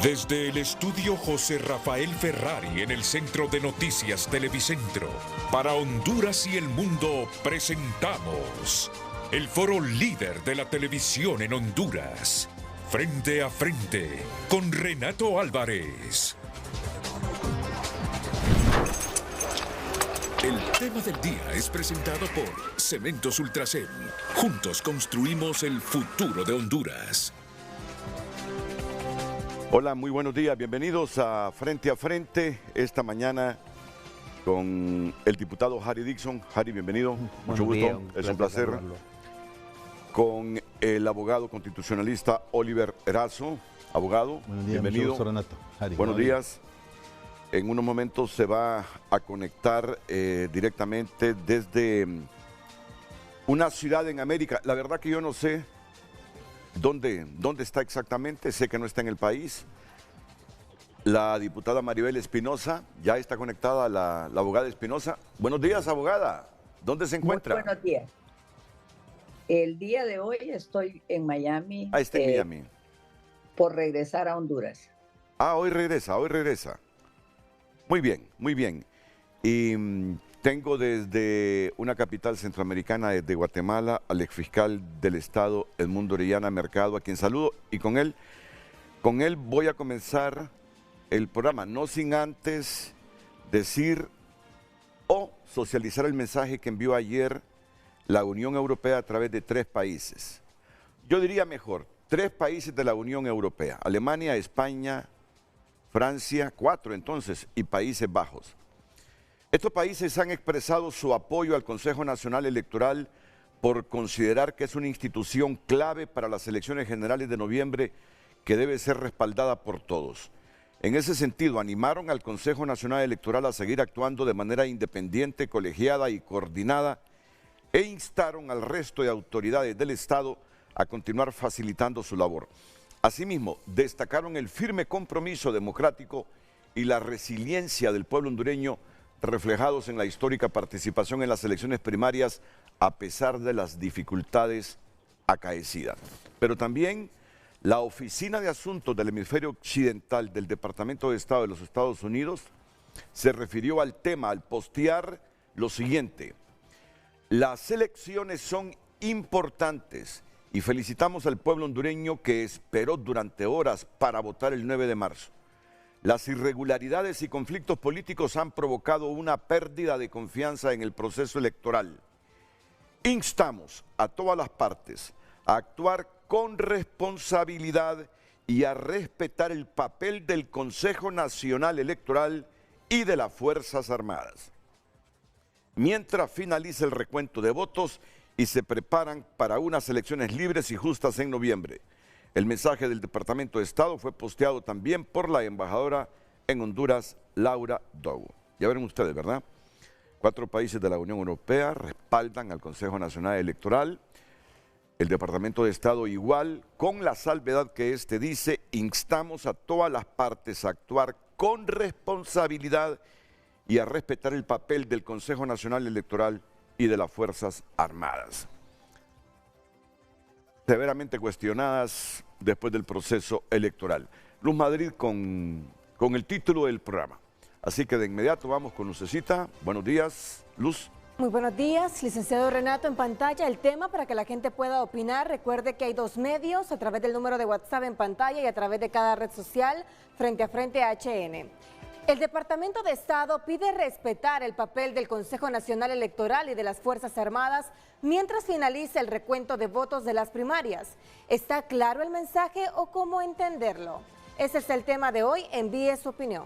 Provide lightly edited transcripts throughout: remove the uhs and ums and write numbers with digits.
Desde el estudio José Rafael Ferrari en el Centro de Noticias Televicentro, para Honduras y el mundo presentamos el foro líder de la televisión en Honduras. Frente a frente con Renato Álvarez. El tema del día es presentado por Cementos Ultracel. Juntos construimos el futuro de Honduras. Hola, muy buenos días. Bienvenidos a Frente esta mañana con el diputado Harry Dixon. Harry, bienvenido. Mucho gusto. Es un placer. Con el abogado constitucionalista Oliver Erazo. Abogado, buenos días, bienvenido. mucho gusto, Renato. Harry, buenos días. En unos momentos se va a conectar directamente desde una ciudad en América. La verdad que yo no sé dónde está exactamente, sé que no está en el país. La diputada Maribel Espinosa, ya está conectada la abogada Espinosa. Buenos días, abogada. ¿Dónde se encuentra? Muy buenos días. El día de hoy estoy en Miami. Está en Miami. Por regresar a Honduras. Hoy regresa. Muy bien, muy bien. Y tengo desde una capital centroamericana, desde Guatemala, al exfiscal del Estado, Edmundo Orellana Mercado, a quien saludo. Y con él voy a comenzar el programa, no sin antes decir o socializar el mensaje que envió ayer la Unión Europea a través de 3 países. Yo diría mejor, 3 países de la Unión Europea: Alemania, España, Francia, 4 entonces, y Países Bajos. Estos países han expresado su apoyo al Consejo Nacional Electoral por considerar que es una institución clave para las elecciones generales de noviembre que debe ser respaldada por todos. En ese sentido, animaron al Consejo Nacional Electoral a seguir actuando de manera independiente, colegiada y coordinada, e instaron al resto de autoridades del Estado a continuar facilitando su labor. Asimismo, destacaron el firme compromiso democrático y la resiliencia del pueblo hondureño reflejados en la histórica participación en las elecciones primarias a pesar de las dificultades acaecidas. Pero también la Oficina de Asuntos del Hemisferio Occidental del Departamento de Estado de los Estados Unidos se refirió al tema al postear lo siguiente: las elecciones son importantes y felicitamos al pueblo hondureño que esperó durante horas para votar el 9 de marzo. Las irregularidades y conflictos políticos han provocado una pérdida de confianza en el proceso electoral. Instamos a todas las partes a actuar con responsabilidad y a respetar el papel del Consejo Nacional Electoral y de las Fuerzas Armadas, mientras finalice el recuento de votos y se preparan para unas elecciones libres y justas en noviembre. El mensaje del Departamento de Estado fue posteado también por la embajadora en Honduras, Laura Dogo. Ya verán ustedes, ¿verdad? 4 países de la Unión Europea respaldan al Consejo Nacional Electoral. El Departamento de Estado igual, con la salvedad que dice: instamos a todas las partes a actuar con responsabilidad y a respetar el papel del Consejo Nacional Electoral y de las Fuerzas Armadas, severamente cuestionadas después del proceso electoral. Luz Madrid con el título del programa. Así que de inmediato vamos con Lucecita. Buenos días, Luz. Muy buenos días, licenciado Renato. En pantalla el tema para que la gente pueda opinar. Recuerde que hay 2 medios, a través del número de WhatsApp en pantalla y a través de cada red social, Frente a Frente HN. El Departamento de Estado pide respetar el papel del Consejo Nacional Electoral y de las Fuerzas Armadas mientras finalice el recuento de votos de las primarias. ¿Está claro el mensaje o cómo entenderlo? Ese es el tema de hoy. Envíe su opinión.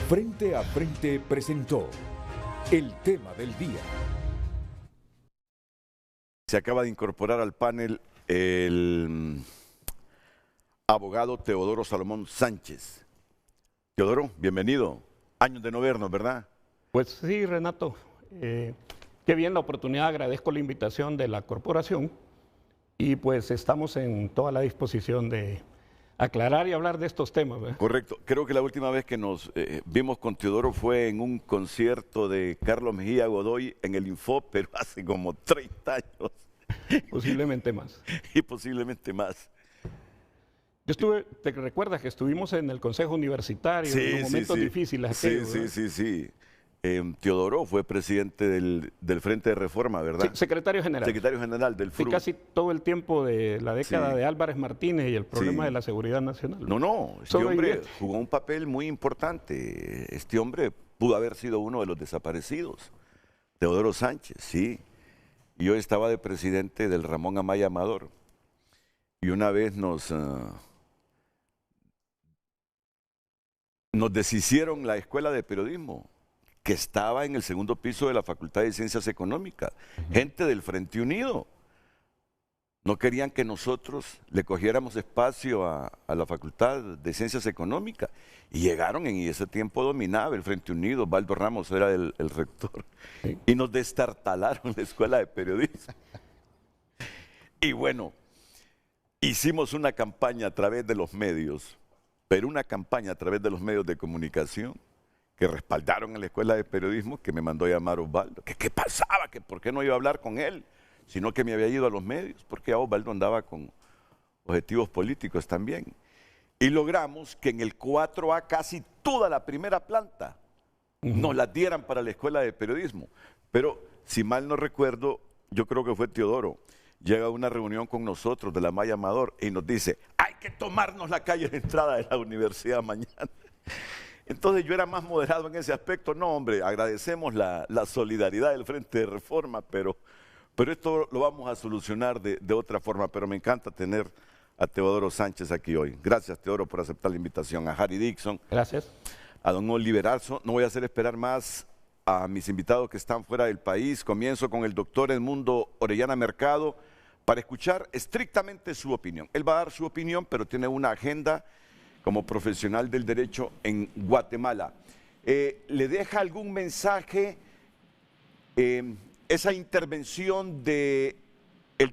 Frente a Frente presentó el tema del día. Se acaba de incorporar al panel el abogado Teodoro Salomón Sánchez. Teodoro, bienvenido. Años de no vernos, ¿verdad? Pues sí, Renato. Qué bien la oportunidad, agradezco la invitación de la corporación y pues estamos en toda la disposición de aclarar y hablar de estos temas, ¿verdad? Correcto. Creo que la última vez que nos vimos con Teodoro fue en un concierto de Carlos Mejía Godoy en el Info, pero hace como 30 años. Posiblemente más. Y posiblemente más. Yo estuve, ¿te recuerdas que estuvimos en el Consejo Universitario en los momentos difíciles? Sí, aquellos, sí, ¿verdad? sí, sí. Teodoro fue presidente del Frente de Reforma, ¿verdad? Sí, secretario general. Secretario general del Fui FRU. casi todo el tiempo de la década Sí. de Álvarez Martínez y el problema Sí. de la seguridad nacional. No, este Solo hombre evidente. jugó un papel muy importante. Este hombre pudo haber sido uno de los desaparecidos. Teodoro Sánchez, sí. Yo estaba de presidente del Ramón Amaya Amador. Y una vez nos deshicieron la escuela de periodismo, que estaba en el segundo piso de la Facultad de Ciencias Económicas. Gente del Frente Unido. No querían que nosotros le cogiéramos espacio a la Facultad de Ciencias Económicas. Y llegaron, y ese tiempo dominaba el Frente Unido, Baldo Ramos era el rector. Sí. Y nos destartalaron la escuela de periodismo. Y bueno, hicimos una campaña a través de los medios, pero una campaña a través de los medios de comunicación que respaldaron a la escuela de periodismo, que me mandó a llamar Osvaldo. Que qué pasaba, que por qué no iba a hablar con él, sino que me había ido a los medios, porque ya Osvaldo andaba con objetivos políticos también. Y logramos que en el 4A casi toda la primera planta nos la dieran para la escuela de periodismo. Pero si mal no recuerdo, yo creo que fue Teodoro, llega a una reunión con nosotros de la Maya Amador y nos dice, hay que tomarnos la calle de entrada de la universidad mañana. Entonces yo era más moderado en ese aspecto. No, hombre, agradecemos la solidaridad del Frente de Reforma, pero esto lo vamos a solucionar de otra forma. Pero me encanta tener a Teodoro Sánchez aquí hoy. Gracias, Teodoro, por aceptar la invitación. A Harry Dixon. Gracias. A don Oliver Arzo. No voy a hacer esperar más a mis invitados que están fuera del país. Comienzo con el doctor Edmundo Orellana Mercado para escuchar estrictamente su opinión. Él va a dar su opinión, pero tiene una agenda como profesional del derecho en Guatemala. ¿Le deja algún mensaje esa intervención del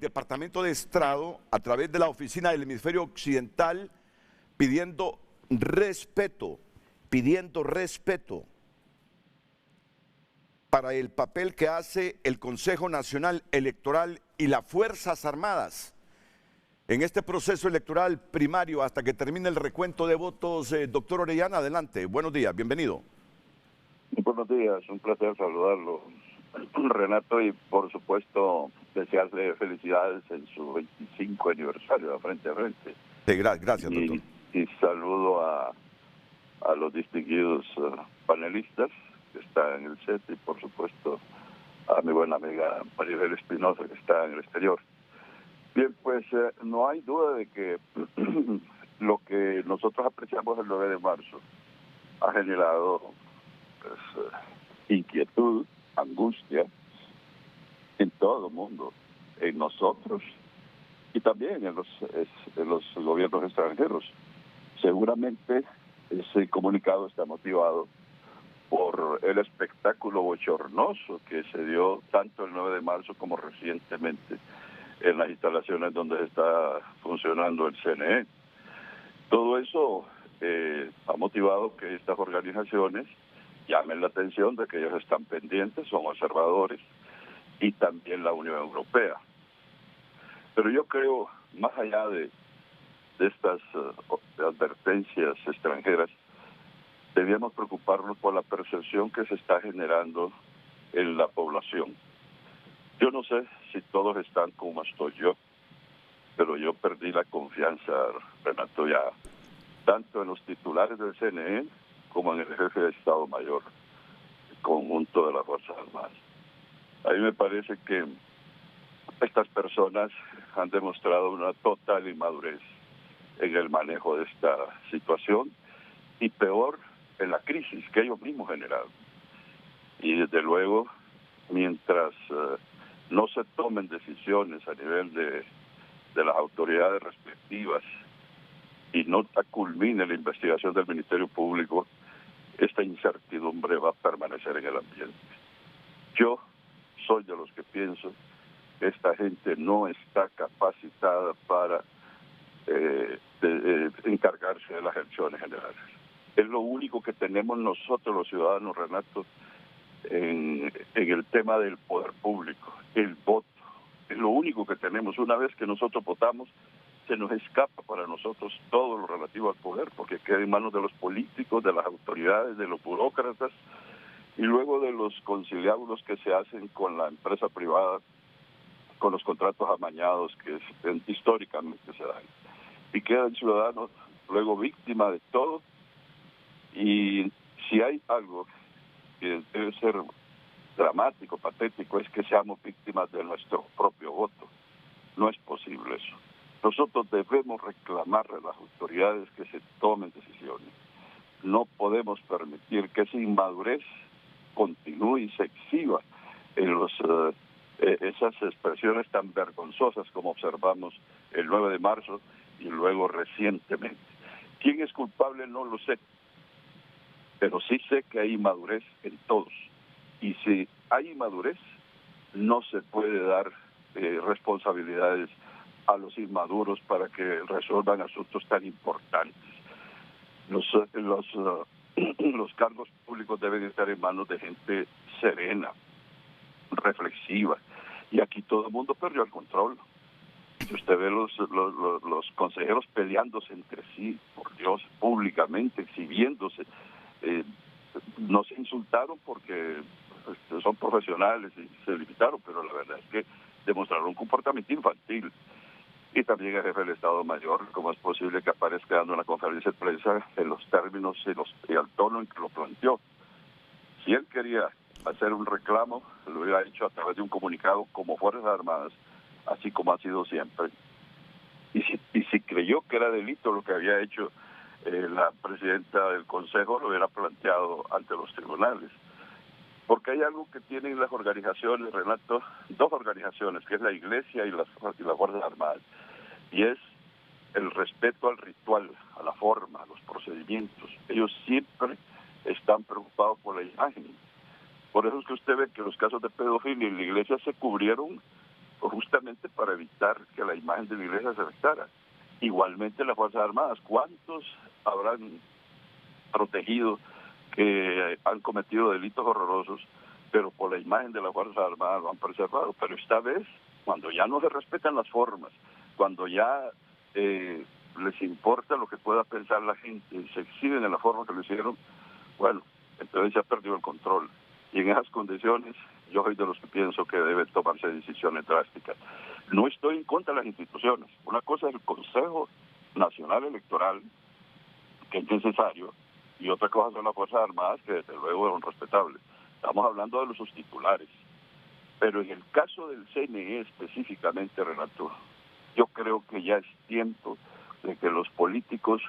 Departamento de Estrado a través de la Oficina del Hemisferio Occidental pidiendo respeto para el papel que hace el Consejo Nacional Electoral y las Fuerzas Armadas en este proceso electoral primario hasta que termine el recuento de votos? Doctor Orellana, adelante. Buenos días, bienvenido. Buenos días, un placer saludarlo, Renato, y por supuesto desearle felicidades en su 25 aniversario de Frente a Frente. Sí, gracias, doctor. Y saludo a los distinguidos panelistas que están en el set y por supuesto a mi buena amiga Maribel Espinosa que está en el exterior. Bien, pues no hay duda de que lo que nosotros apreciamos el 9 de marzo ha generado pues, inquietud, angustia en todo el mundo, en nosotros y también en los gobiernos extranjeros. Seguramente ese comunicado está motivado por el espectáculo bochornoso que se dio tanto el 9 de marzo como recientemente en las instalaciones donde está funcionando el CNE. Todo eso ha motivado que estas organizaciones llamen la atención de que ellos están pendientes, son observadores, y también la Unión Europea. Pero yo creo, más allá de estas advertencias extranjeras, debíamos preocuparnos por la percepción que se está generando en la población. Yo no sé si todos están como estoy yo, pero yo perdí la confianza, Renato, ya, tanto en los titulares del CNE como en el jefe de Estado Mayor, el conjunto de las Fuerzas Armadas. A mí me parece que estas personas han demostrado una total inmadurez en el manejo de esta situación y peor, en la crisis que ellos mismos generaron. Y desde luego, mientras no se tomen decisiones a nivel de las autoridades respectivas y no culmine la investigación del Ministerio Público, esta incertidumbre va a permanecer en el ambiente. Yo soy de los que pienso que esta gente no está capacitada para encargarse de las elecciones generales. Es lo único que tenemos nosotros los ciudadanos, Renato, en el tema del poder público, el voto. es lo único que tenemos. Una vez que nosotros votamos, se nos escapa para nosotros todo lo relativo al poder, porque queda en manos de los políticos, de las autoridades, de los burócratas, y luego de los conciliábulos que se hacen con la empresa privada, con los contratos amañados que históricamente se dan. Y queda el ciudadano luego víctima de todo, y si hay algo que debe ser dramático, patético, es que seamos víctimas de nuestro propio voto. No es posible eso. Nosotros debemos reclamarle a las autoridades que se tomen decisiones. No podemos permitir que esa inmadurez continúe y se exhiba en esas expresiones tan vergonzosas como observamos el 9 de marzo y luego recientemente. ¿Quién es culpable? No lo sé, pero sí sé que hay inmadurez en todos. Y si hay inmadurez, no se puede dar responsabilidades a los inmaduros para que resuelvan asuntos tan importantes. Los cargos públicos deben estar en manos de gente serena, reflexiva, y aquí todo el mundo perdió el control. Si usted ve los consejeros peleándose entre sí, por Dios, públicamente, exhibiéndose, no se insultaron porque son profesionales y se limitaron, pero la verdad es que demostraron un comportamiento infantil. Y también el jefe del Estado Mayor, ¿cómo es posible que aparezca dando una conferencia de prensa en los términos y al tono en que lo planteó? Si él quería hacer un reclamo, lo hubiera hecho a través de un comunicado como Fuerzas Armadas, así como ha sido siempre. Y si creyó que era delito lo que había hecho la presidenta del Consejo, lo hubiera planteado ante los tribunales. Porque hay algo que tienen las organizaciones, Renato, dos organizaciones, que es la Iglesia y las Fuerzas Armadas, y es el respeto al ritual, a la forma, a los procedimientos. Ellos siempre están preocupados por la imagen. Por eso es que usted ve que los casos de pedofilia en la Iglesia se cubrieron justamente para evitar que la imagen de la Iglesia se afectara. Igualmente las Fuerzas Armadas, ¿cuántos habrán protegido que han cometido delitos horrorosos, pero por la imagen de las Fuerzas Armadas lo han preservado? Pero esta vez, cuando ya no se respetan las formas, cuando ya les importa lo que pueda pensar la gente y se exhiben en la forma que lo hicieron, bueno, entonces se ha perdido el control. Y en esas condiciones, yo soy de los que pienso que deben tomarse decisiones drásticas. No estoy en contra de las instituciones. Una cosa es el Consejo Nacional Electoral, que es necesario, y otra cosa son las Fuerzas Armadas, que desde luego son respetables. Estamos hablando de sus titulares. Pero en el caso del CNE específicamente, Renato, yo creo que ya es tiempo de que los políticos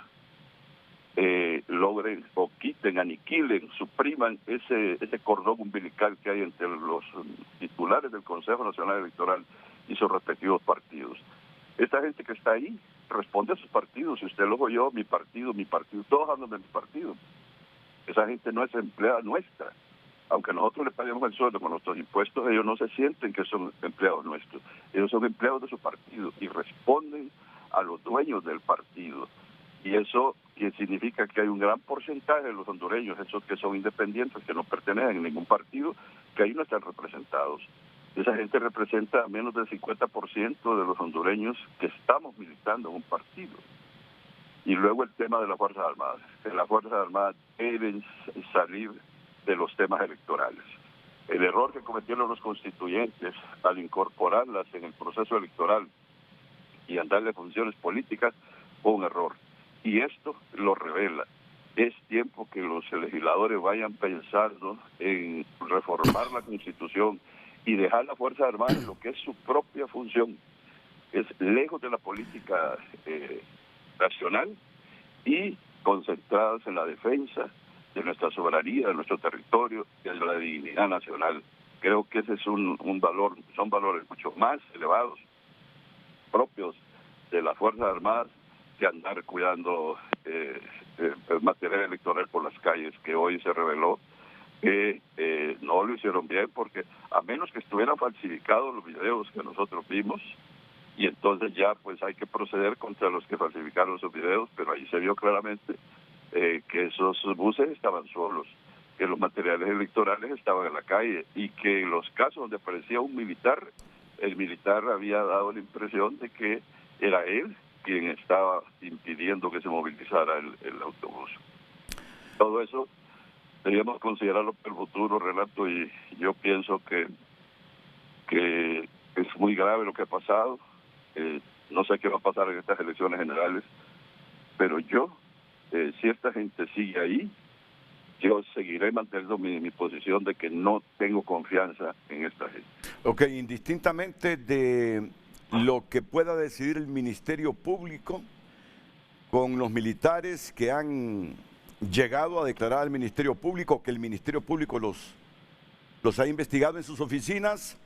logren o quiten, aniquilen, supriman ese cordón umbilical que hay entre los titulares del Consejo Nacional Electoral y sus respectivos partidos. Esta gente que está ahí responde a sus partidos. Si usted lo oyó, mi partido, todos hablan de mi partido. Esa gente no es empleada nuestra. Aunque nosotros les paguemos el sueldo con nuestros impuestos, ellos no se sienten que son empleados nuestros. Ellos son empleados de su partido y responden a los dueños del partido. Y eso que significa que hay un gran porcentaje de los hondureños, esos que son independientes, que no pertenecen a ningún partido, que ahí no están representados. Esa gente representa a menos del 50% de los hondureños que estamos militando en un partido. Y luego el tema de las Fuerzas Armadas. Que las Fuerzas Armadas deben salir de los temas electorales. El error que cometieron los constituyentes al incorporarlas en el proceso electoral y al darle funciones políticas fue un error. Y esto lo revela. Es tiempo que los legisladores vayan pensando en reformar la Constitución y dejar la Fuerza Armada en lo que es su propia función. Es lejos de la política nacional y concentradas en la defensa de nuestra soberanía, de nuestro territorio y de la dignidad nacional. Creo que ese es un valor, son valores mucho más elevados, propios de las Fuerzas Armadas, que andar cuidando el material electoral por las calles, que hoy se reveló que no lo hicieron bien, porque a menos que estuvieran falsificados los videos que nosotros vimos, y entonces ya pues hay que proceder contra los que falsificaron esos videos, pero ahí se vio claramente que esos buses estaban solos, que los materiales electorales estaban en la calle y que en los casos donde aparecía un militar el militar había dado la impresión de que era él quien estaba impidiendo que se movilizara el autobús. Todo eso debíamos considerarlo para el futuro, Renato, y yo pienso que es muy grave lo que ha pasado. No sé qué va a pasar en estas elecciones generales, pero yo, si esta gente sigue ahí, yo seguiré manteniendo mi posición de que no tengo confianza en esta gente. Ok, indistintamente de lo que pueda decidir el Ministerio Público con los militares que han llegado a declarar al Ministerio Público, que el Ministerio Público los ha investigado en sus oficinas,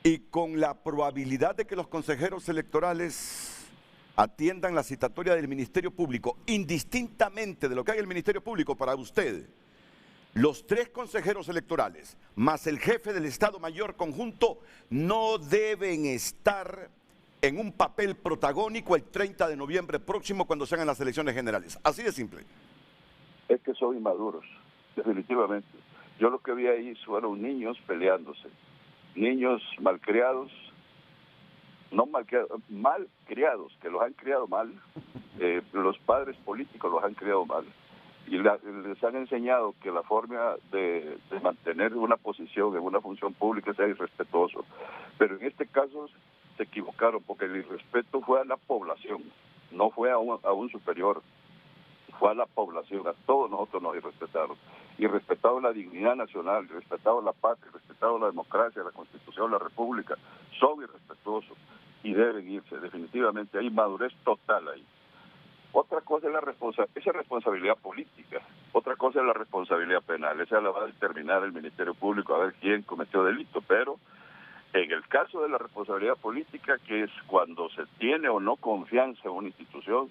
y con la probabilidad de que los consejeros electorales atiendan la citatoria del Ministerio Público, indistintamente de lo que haga el Ministerio Público para usted, los 3 consejeros electorales, más el jefe del Estado Mayor Conjunto, no deben estar en un papel protagónico el 30 de noviembre próximo cuando se hagan las elecciones generales. Así de simple. Es que son inmaduros, definitivamente. Yo lo que vi ahí fueron niños peleándose, niños malcriados, no malcriados, que los han criado mal, los padres políticos los han criado mal, y les han enseñado que la forma de mantener una posición en una función pública sea irrespetuoso. Pero en este caso se equivocaron, porque el irrespeto fue a la población, no fue a un superior, fue a la población. A todos nosotros nos irrespetaron. Irrespetaron la dignidad nacional, irrespetaron la patria, irrespetaron la democracia, la Constitución, la República. Son irrespetuosos y deben irse. Definitivamente hay madurez total ahí. Otra cosa es esa responsabilidad política, otra cosa es la responsabilidad penal. Esa la va a determinar el Ministerio Público a ver quién cometió delito, pero en el caso de la responsabilidad política, que es cuando se tiene o no confianza en una institución,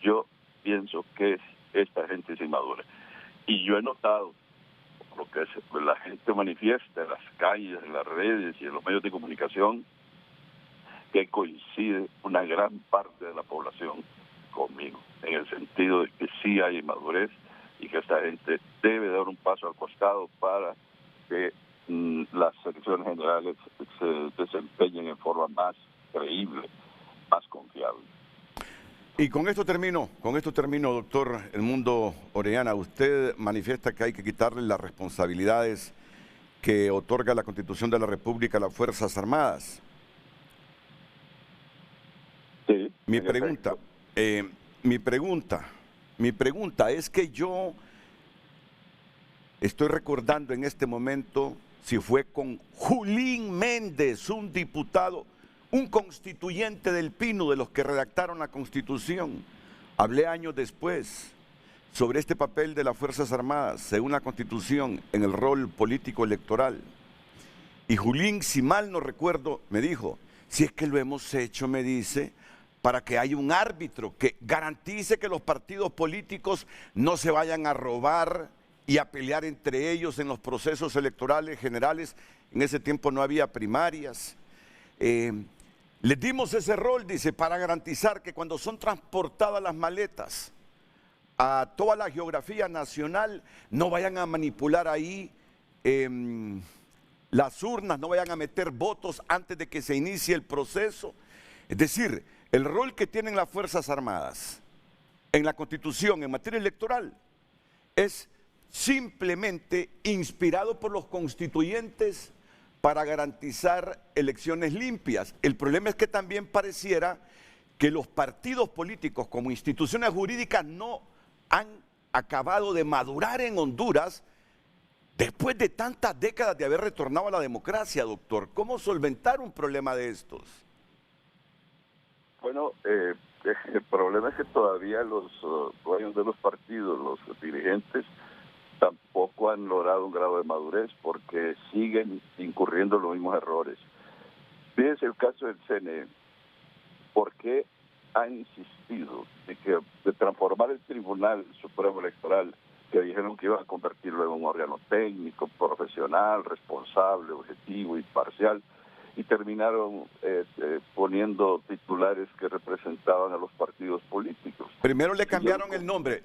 yo pienso que esta gente es inmadura. Y yo he notado, lo que la gente manifiesta en las calles, en las redes y en los medios de comunicación, que coincide una gran parte de la población conmigo, en el sentido de que sí hay inmadurez y que esta gente debe dar un paso al costado para que las elecciones generales se desempeñen en forma más creíble, más confiable. Y con esto termino, doctor Edmundo Orellana. Usted manifiesta que hay que quitarle las responsabilidades que otorga la Constitución de la República a las Fuerzas Armadas. Sí. Mi pregunta es que yo estoy recordando en este momento si fue con Julín Méndez, un diputado, un constituyente del Pino, de los que redactaron la Constitución. Hablé años después sobre este papel de las Fuerzas Armadas, según la Constitución, en el rol político electoral. Y Julín, si mal no recuerdo, me dijo, si es que lo hemos hecho, me dice, para que haya un árbitro que garantice que los partidos políticos no se vayan a robar y a pelear entre ellos en los procesos electorales generales. En ese tiempo no había primarias. Les dimos ese rol, dice, para garantizar que cuando son transportadas las maletas a toda la geografía nacional, no vayan a manipular ahí las urnas, no vayan a meter votos antes de que se inicie el proceso. Es decir, el rol que tienen las Fuerzas Armadas en la Constitución en materia electoral es simplemente inspirado por los constituyentes para garantizar elecciones limpias. El problema es que también pareciera que los partidos políticos como instituciones jurídicas no han acabado de madurar en Honduras después de tantas décadas de haber retornado a la democracia, doctor. ¿Cómo solventar un problema de estos? Bueno, el problema es que todavía los dueños de los partidos, los dirigentes, tampoco han logrado un grado de madurez porque siguen incurriendo en los mismos errores. Fíjense el caso del CNE. ¿Por qué han insistido de transformar el Tribunal Supremo Electoral, que dijeron que iban a convertirlo en un órgano técnico, profesional, responsable, objetivo, imparcial, y terminaron poniendo titulares que representaban a los partidos políticos. Primero le cambiaron el nombre,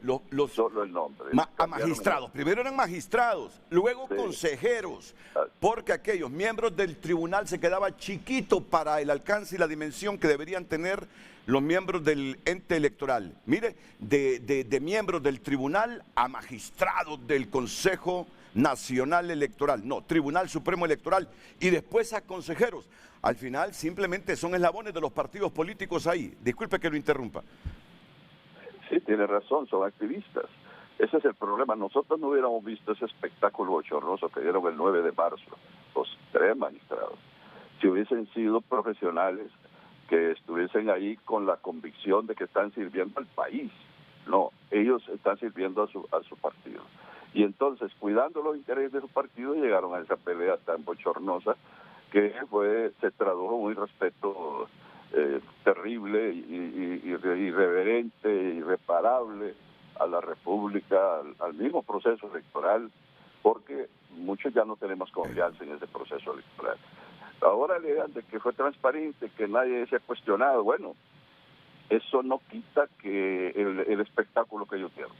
solo el nombre. A magistrados. Primero eran magistrados, luego Sí. consejeros, porque aquellos miembros del tribunal se quedaba chiquito para el alcance y la dimensión que deberían tener los miembros del ente electoral. Mire, de miembros del tribunal a magistrados del Consejo Nacional Electoral, no, Tribunal Supremo Electoral, y después a consejeros. Al final simplemente son eslabones de los partidos políticos ahí. Disculpe que lo interrumpa. Sí, tiene razón, son activistas. Ese es el problema. Nosotros no hubiéramos visto ese espectáculo bochornoso que dieron el 9 de marzo, los 3 magistrados, si hubiesen sido profesionales que estuviesen ahí con la convicción de que están sirviendo al país. No, ellos están sirviendo a su partido. Y entonces, cuidando los intereses de su partido, llegaron a esa pelea tan bochornosa que se tradujo en un irrespeto terrible, irreverente, irreparable a la República, al mismo proceso electoral, porque muchos ya no tenemos confianza en ese proceso electoral. Ahora alegan de que fue transparente, que nadie se ha cuestionado. Bueno, eso no quita que el espectáculo que ellos dieron.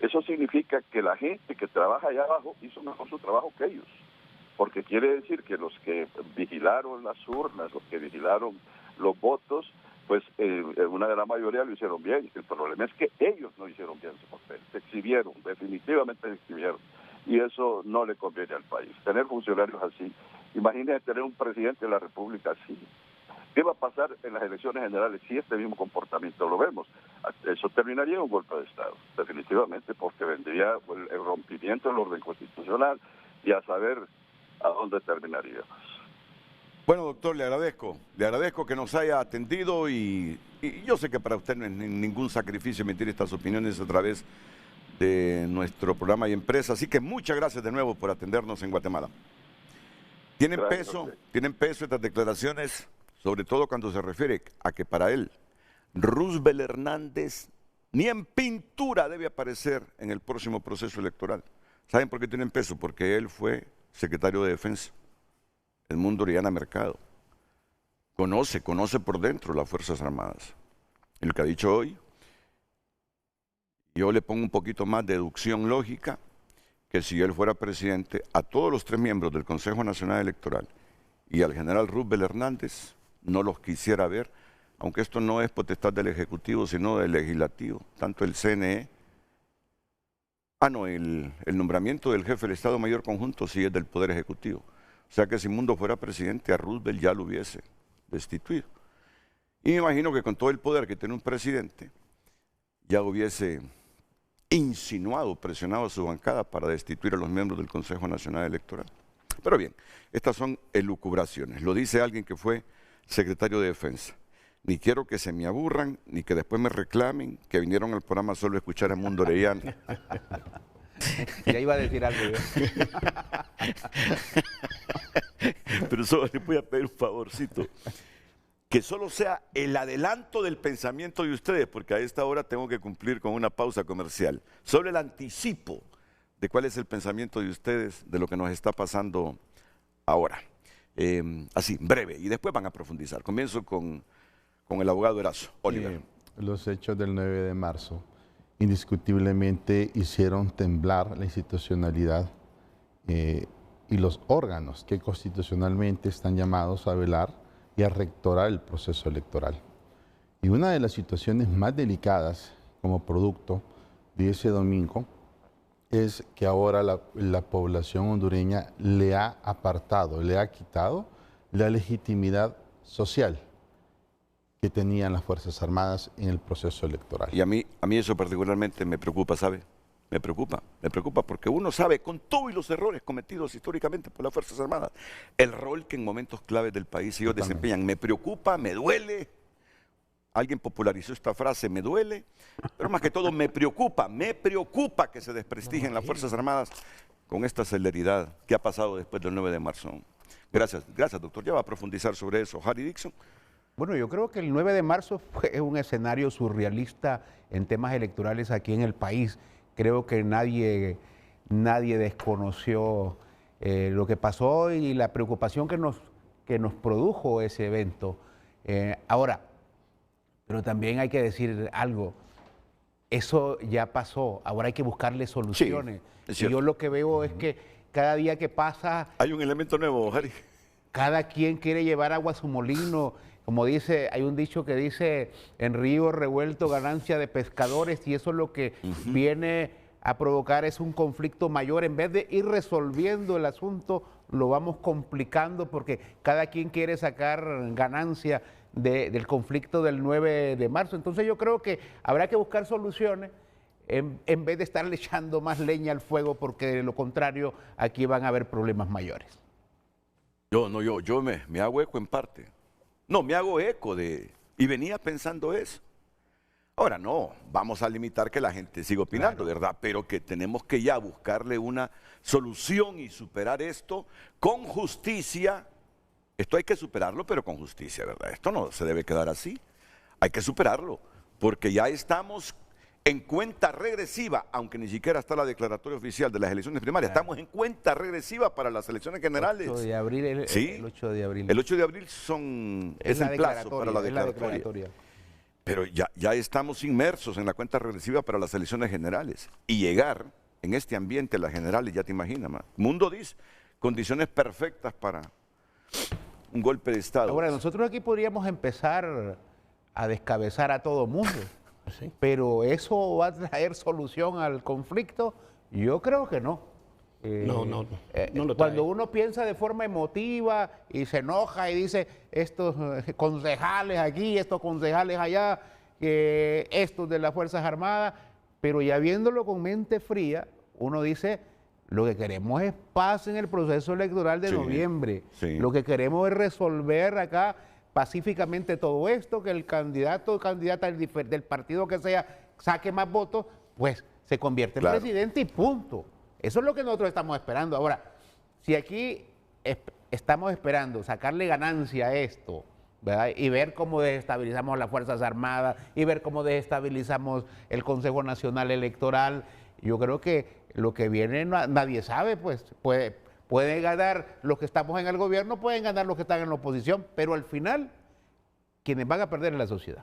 Eso significa que la gente que trabaja allá abajo hizo mejor su trabajo que ellos, porque quiere decir que los que vigilaron las urnas, los que vigilaron los votos, pues una gran mayoría lo hicieron bien. El problema es que ellos no hicieron bien su papel, se exhibieron, definitivamente se exhibieron, y eso no le conviene al país. Tener funcionarios así, imagínense tener un presidente de la República así. ¿Qué va a pasar en las elecciones generales si este mismo comportamiento lo vemos? Eso terminaría en un golpe de Estado, definitivamente, porque vendría el rompimiento del orden constitucional y a saber a dónde terminaríamos. Bueno, doctor, le agradezco que nos haya atendido y yo sé que para usted no es ningún sacrificio emitir estas opiniones a través de nuestro programa y empresa, así que muchas gracias de nuevo por atendernos en Guatemala. ¿Tienen peso estas declaraciones? Sobre todo cuando se refiere a que para él, Roosevelt Hernández ni en pintura debe aparecer en el próximo proceso electoral. ¿Saben por qué tienen peso? Porque él fue secretario de Defensa, Edmundo Orellana Mercado. Conoce por dentro las Fuerzas Armadas. Y lo que ha dicho hoy, yo le pongo un poquito más de deducción lógica, que si él fuera presidente, a todos los 3 miembros del Consejo Nacional Electoral y al general Roosevelt Hernández, no los quisiera ver, aunque esto no es potestad del Ejecutivo, sino del Legislativo, tanto el CNE. El nombramiento del jefe del Estado Mayor Conjunto sí es del Poder Ejecutivo. O sea que si Mundo fuera presidente, a Roosevelt ya lo hubiese destituido. Y me imagino que con todo el poder que tiene un presidente, ya hubiese insinuado, presionado a su bancada para destituir a los miembros del Consejo Nacional Electoral. Pero bien, estas son elucubraciones. Lo dice alguien que fue secretario de Defensa. Ni quiero que se me aburran, ni que después me reclamen que vinieron al programa solo a escuchar a Mundo Orellana. Ya iba a decir algo yo. Pero solo le voy a pedir un favorcito. Que solo sea el adelanto del pensamiento de ustedes, porque a esta hora tengo que cumplir con una pausa comercial. Solo el anticipo de cuál es el pensamiento de ustedes de lo que nos está pasando ahora. Así, breve, y después van a profundizar. Comienzo con el abogado Erazo. Oliver. Los hechos del 9 de marzo indiscutiblemente hicieron temblar la institucionalidad y los órganos que constitucionalmente están llamados a velar y a rectorar el proceso electoral. Y una de las situaciones más delicadas como producto de ese domingo es que ahora la población hondureña le ha apartado, le ha quitado la legitimidad social que tenían las Fuerzas Armadas en el proceso electoral. Y a mí eso particularmente me preocupa, ¿sabe? Me preocupa porque uno sabe con todos los errores cometidos históricamente por las Fuerzas Armadas, el rol que en momentos claves del país ellos desempeñan. Me preocupa, me duele. Alguien popularizó esta frase, me duele, pero más que todo me preocupa que se desprestigien las Fuerzas Armadas con esta celeridad que ha pasado después del 9 de marzo. Gracias, doctor. Ya va a profundizar sobre eso. Harry Dixon. Bueno, yo creo que el 9 de marzo fue un escenario surrealista en temas electorales aquí en el país. Creo que nadie desconoció lo que pasó y la preocupación que que nos produjo ese evento. Ahora, pero también hay que decir algo, eso ya pasó, ahora hay que buscarle soluciones. Sí, y yo lo que veo es que cada día que pasa... Hay un elemento nuevo, Jari. Cada quien quiere llevar agua a su molino. Como dice, hay un dicho que dice, en río revuelto ganancia de pescadores, y eso es lo que viene a provocar es un conflicto mayor. En vez de ir resolviendo el asunto, lo vamos complicando porque cada quien quiere sacar ganancia del conflicto del 9 de marzo. Entonces yo creo que habrá que buscar soluciones en vez de estarle echando más leña al fuego, porque de lo contrario aquí van a haber problemas mayores. Yo me hago eco en parte. No, me hago eco y venía pensando eso. Ahora no, vamos a limitar que la gente siga opinando, ¿verdad? Pero que tenemos que ya buscarle una solución y superar esto con justicia. Esto hay que superarlo, pero con justicia, ¿verdad? Esto no se debe quedar así. Hay que superarlo, porque ya estamos en cuenta regresiva, aunque ni siquiera está la declaratoria oficial de las elecciones primarias. Estamos en cuenta regresiva para las elecciones generales. 8 de abril, ¿Sí? El 8 de abril. El 8 de abril es el plazo para la declaratoria. Pero ya estamos inmersos en la cuenta regresiva para las elecciones generales. Y llegar en este ambiente a las generales, ya te imaginas, Mundo dice, condiciones perfectas para un golpe de Estado. Ahora, nosotros aquí podríamos empezar a descabezar a todo mundo. ¿Sí? Pero ¿eso va a traer solución al conflicto? Yo creo que no. No lo cuando uno piensa de forma emotiva y se enoja y dice estos concejales aquí, estos concejales allá, estos de las Fuerzas Armadas, pero ya viéndolo con mente fría, uno dice, lo que queremos es paz en el proceso electoral de noviembre. Sí. Lo que queremos es resolver acá pacíficamente todo esto, que el candidato o candidata del partido que sea saque más votos, pues se convierte en presidente y punto. Eso es lo que nosotros estamos esperando. Ahora, si aquí estamos esperando sacarle ganancia a esto, ¿verdad? Y ver cómo desestabilizamos las Fuerzas Armadas y ver cómo desestabilizamos el Consejo Nacional Electoral, yo creo que lo que viene nadie sabe, pues puede ganar los que estamos en el gobierno, pueden ganar los que están en la oposición, pero al final, quienes van a perder es la sociedad.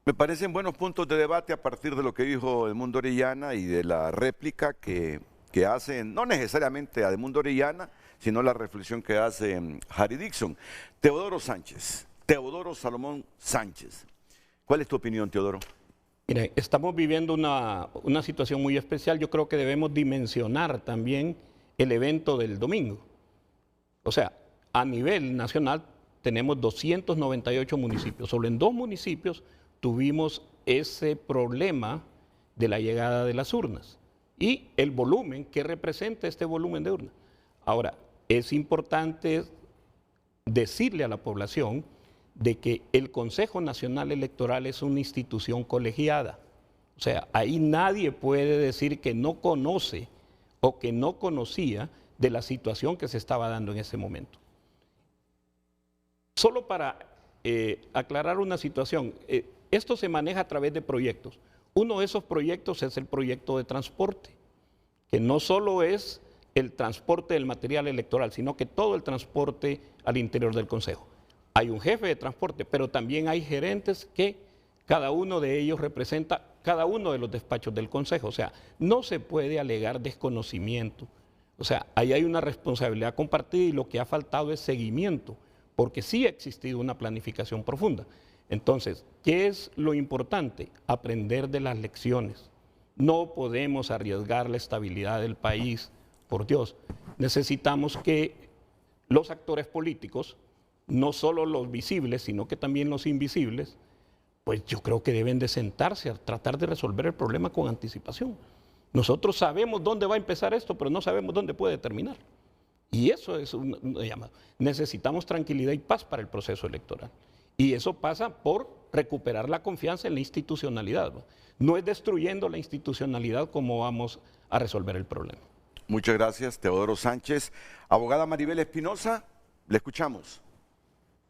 Me parecen buenos puntos de debate a partir de lo que dijo Edmundo Orellana y de la réplica que hacen, no necesariamente a Edmundo Orellana, sino la reflexión que hace Harry Dixon. Teodoro Salomón Sánchez. ¿Cuál es tu opinión, Teodoro? Mire, estamos viviendo una situación muy especial. Yo creo que debemos dimensionar también el evento del domingo. O sea, a nivel nacional tenemos 298 municipios. Solo en 2 municipios tuvimos ese problema de la llegada de las urnas y el volumen que representa este volumen de urnas. Ahora, es importante decirle a la población de que el Consejo Nacional Electoral es una institución colegiada. O sea, ahí nadie puede decir que no conoce o que no conocía de la situación que se estaba dando en ese momento. Solo para aclarar una situación, esto se maneja a través de proyectos. Uno de esos proyectos es el proyecto de transporte, que no solo es el transporte del material electoral, sino que todo el transporte al interior del Consejo. Hay un jefe de transporte, pero también hay gerentes que cada uno de ellos representa cada uno de los despachos del Consejo. O sea, no se puede alegar desconocimiento. O sea, ahí hay una responsabilidad compartida y lo que ha faltado es seguimiento, porque sí ha existido una planificación profunda. Entonces, ¿qué es lo importante? Aprender de las lecciones. No podemos arriesgar la estabilidad del país, por Dios. Necesitamos que los actores políticos, no solo los visibles, sino que también los invisibles, pues yo creo que deben de sentarse a tratar de resolver el problema con anticipación. Nosotros sabemos dónde va a empezar esto, pero no sabemos dónde puede terminar. Y eso es una llamada. Necesitamos tranquilidad y paz para el proceso electoral. Y eso pasa por recuperar la confianza en la institucionalidad. No es destruyendo la institucionalidad como vamos a resolver el problema. Muchas gracias, Teodoro Sánchez. Abogada Maribel Espinosa, le escuchamos.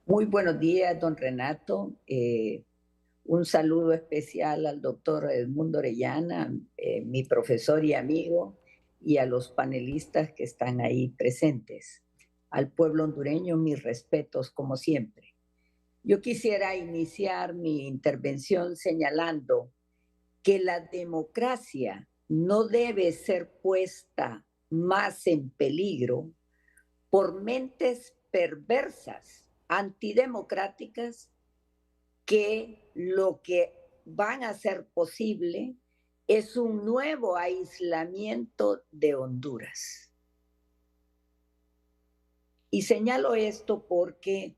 Muy buenos días, don Renato. Un saludo especial al doctor Edmundo Orellana, mi profesor y amigo, y a los panelistas que están ahí presentes. al pueblo hondureño, mis respetos como siempre. Yo quisiera iniciar mi intervención señalando que la democracia no debe ser puesta más en peligro por mentes perversas, antidemocráticas, que lo que van a hacer posible es un nuevo aislamiento de Honduras. Y señalo esto porque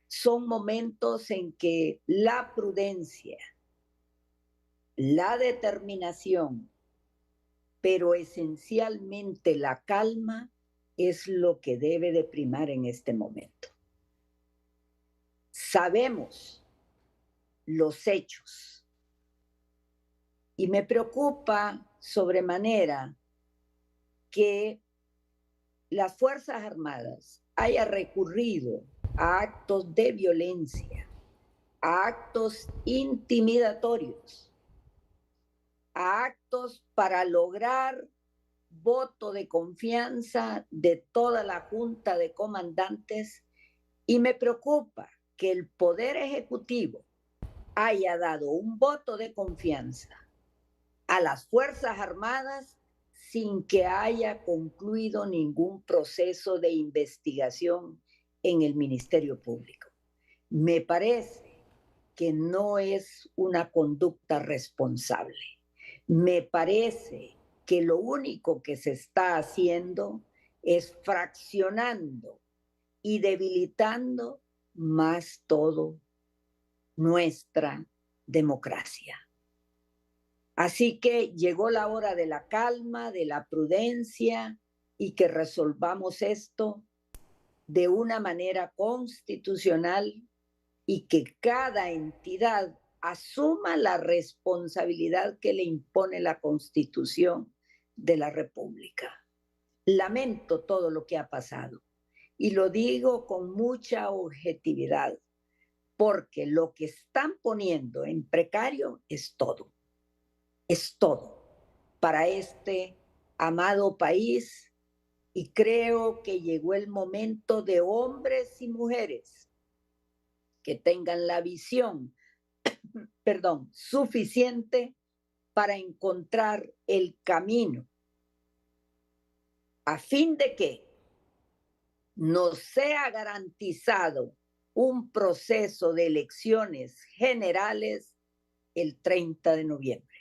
son momentos en que la prudencia, la determinación, pero esencialmente la calma es lo que debe de primar en este momento. Sabemos los hechos y me preocupa sobremanera que las Fuerzas Armadas hayan recurrido a actos de violencia, a actos intimidatorios, a actos para lograr voto de confianza de toda la Junta de Comandantes, y me preocupa que el Poder Ejecutivo haya dado un voto de confianza a las Fuerzas Armadas sin que haya concluido ningún proceso de investigación en el Ministerio Público. Me parece que no es una conducta responsable. Me parece que lo único que se está haciendo es fraccionando y debilitando más todo nuestra democracia. Así que llegó la hora de la calma, de la prudencia y que resolvamos esto de una manera constitucional y que cada entidad asuma la responsabilidad que le impone la Constitución de la República. Lamento todo lo que ha pasado y lo digo con mucha objetividad, porque lo que están poniendo en precario es todo para este amado país, y creo que llegó el momento de hombres y mujeres que tengan la visión, suficiente para encontrar el camino a fin de que nos sea garantizado un proceso de elecciones generales el 30 de noviembre.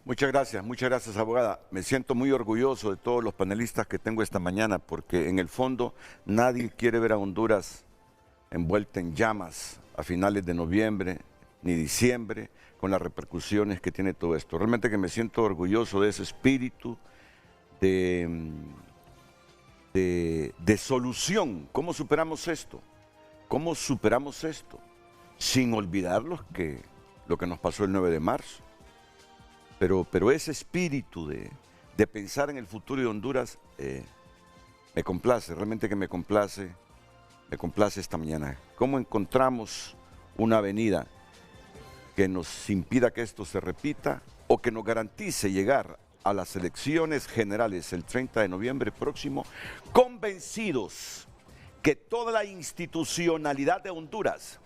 Muchas gracias, abogada. Me siento muy orgulloso de todos los panelistas que tengo esta mañana, porque en el fondo nadie quiere ver a Honduras envuelta en llamas a finales de noviembre ni diciembre, con las repercusiones que tiene todo esto. Realmente que me siento orgulloso de ese espíritu de solución. ¿Cómo superamos esto? ¿Cómo superamos esto? Sin olvidar lo que nos pasó el 9 de marzo. Pero ese espíritu de pensar en el futuro de Honduras me complace, realmente que me complace esta mañana. ¿Cómo encontramos una avenida que nos impida que esto se repita o que nos garantice llegar a las elecciones generales el 30 de noviembre próximo, convencidos que toda la institucionalidad de Honduras,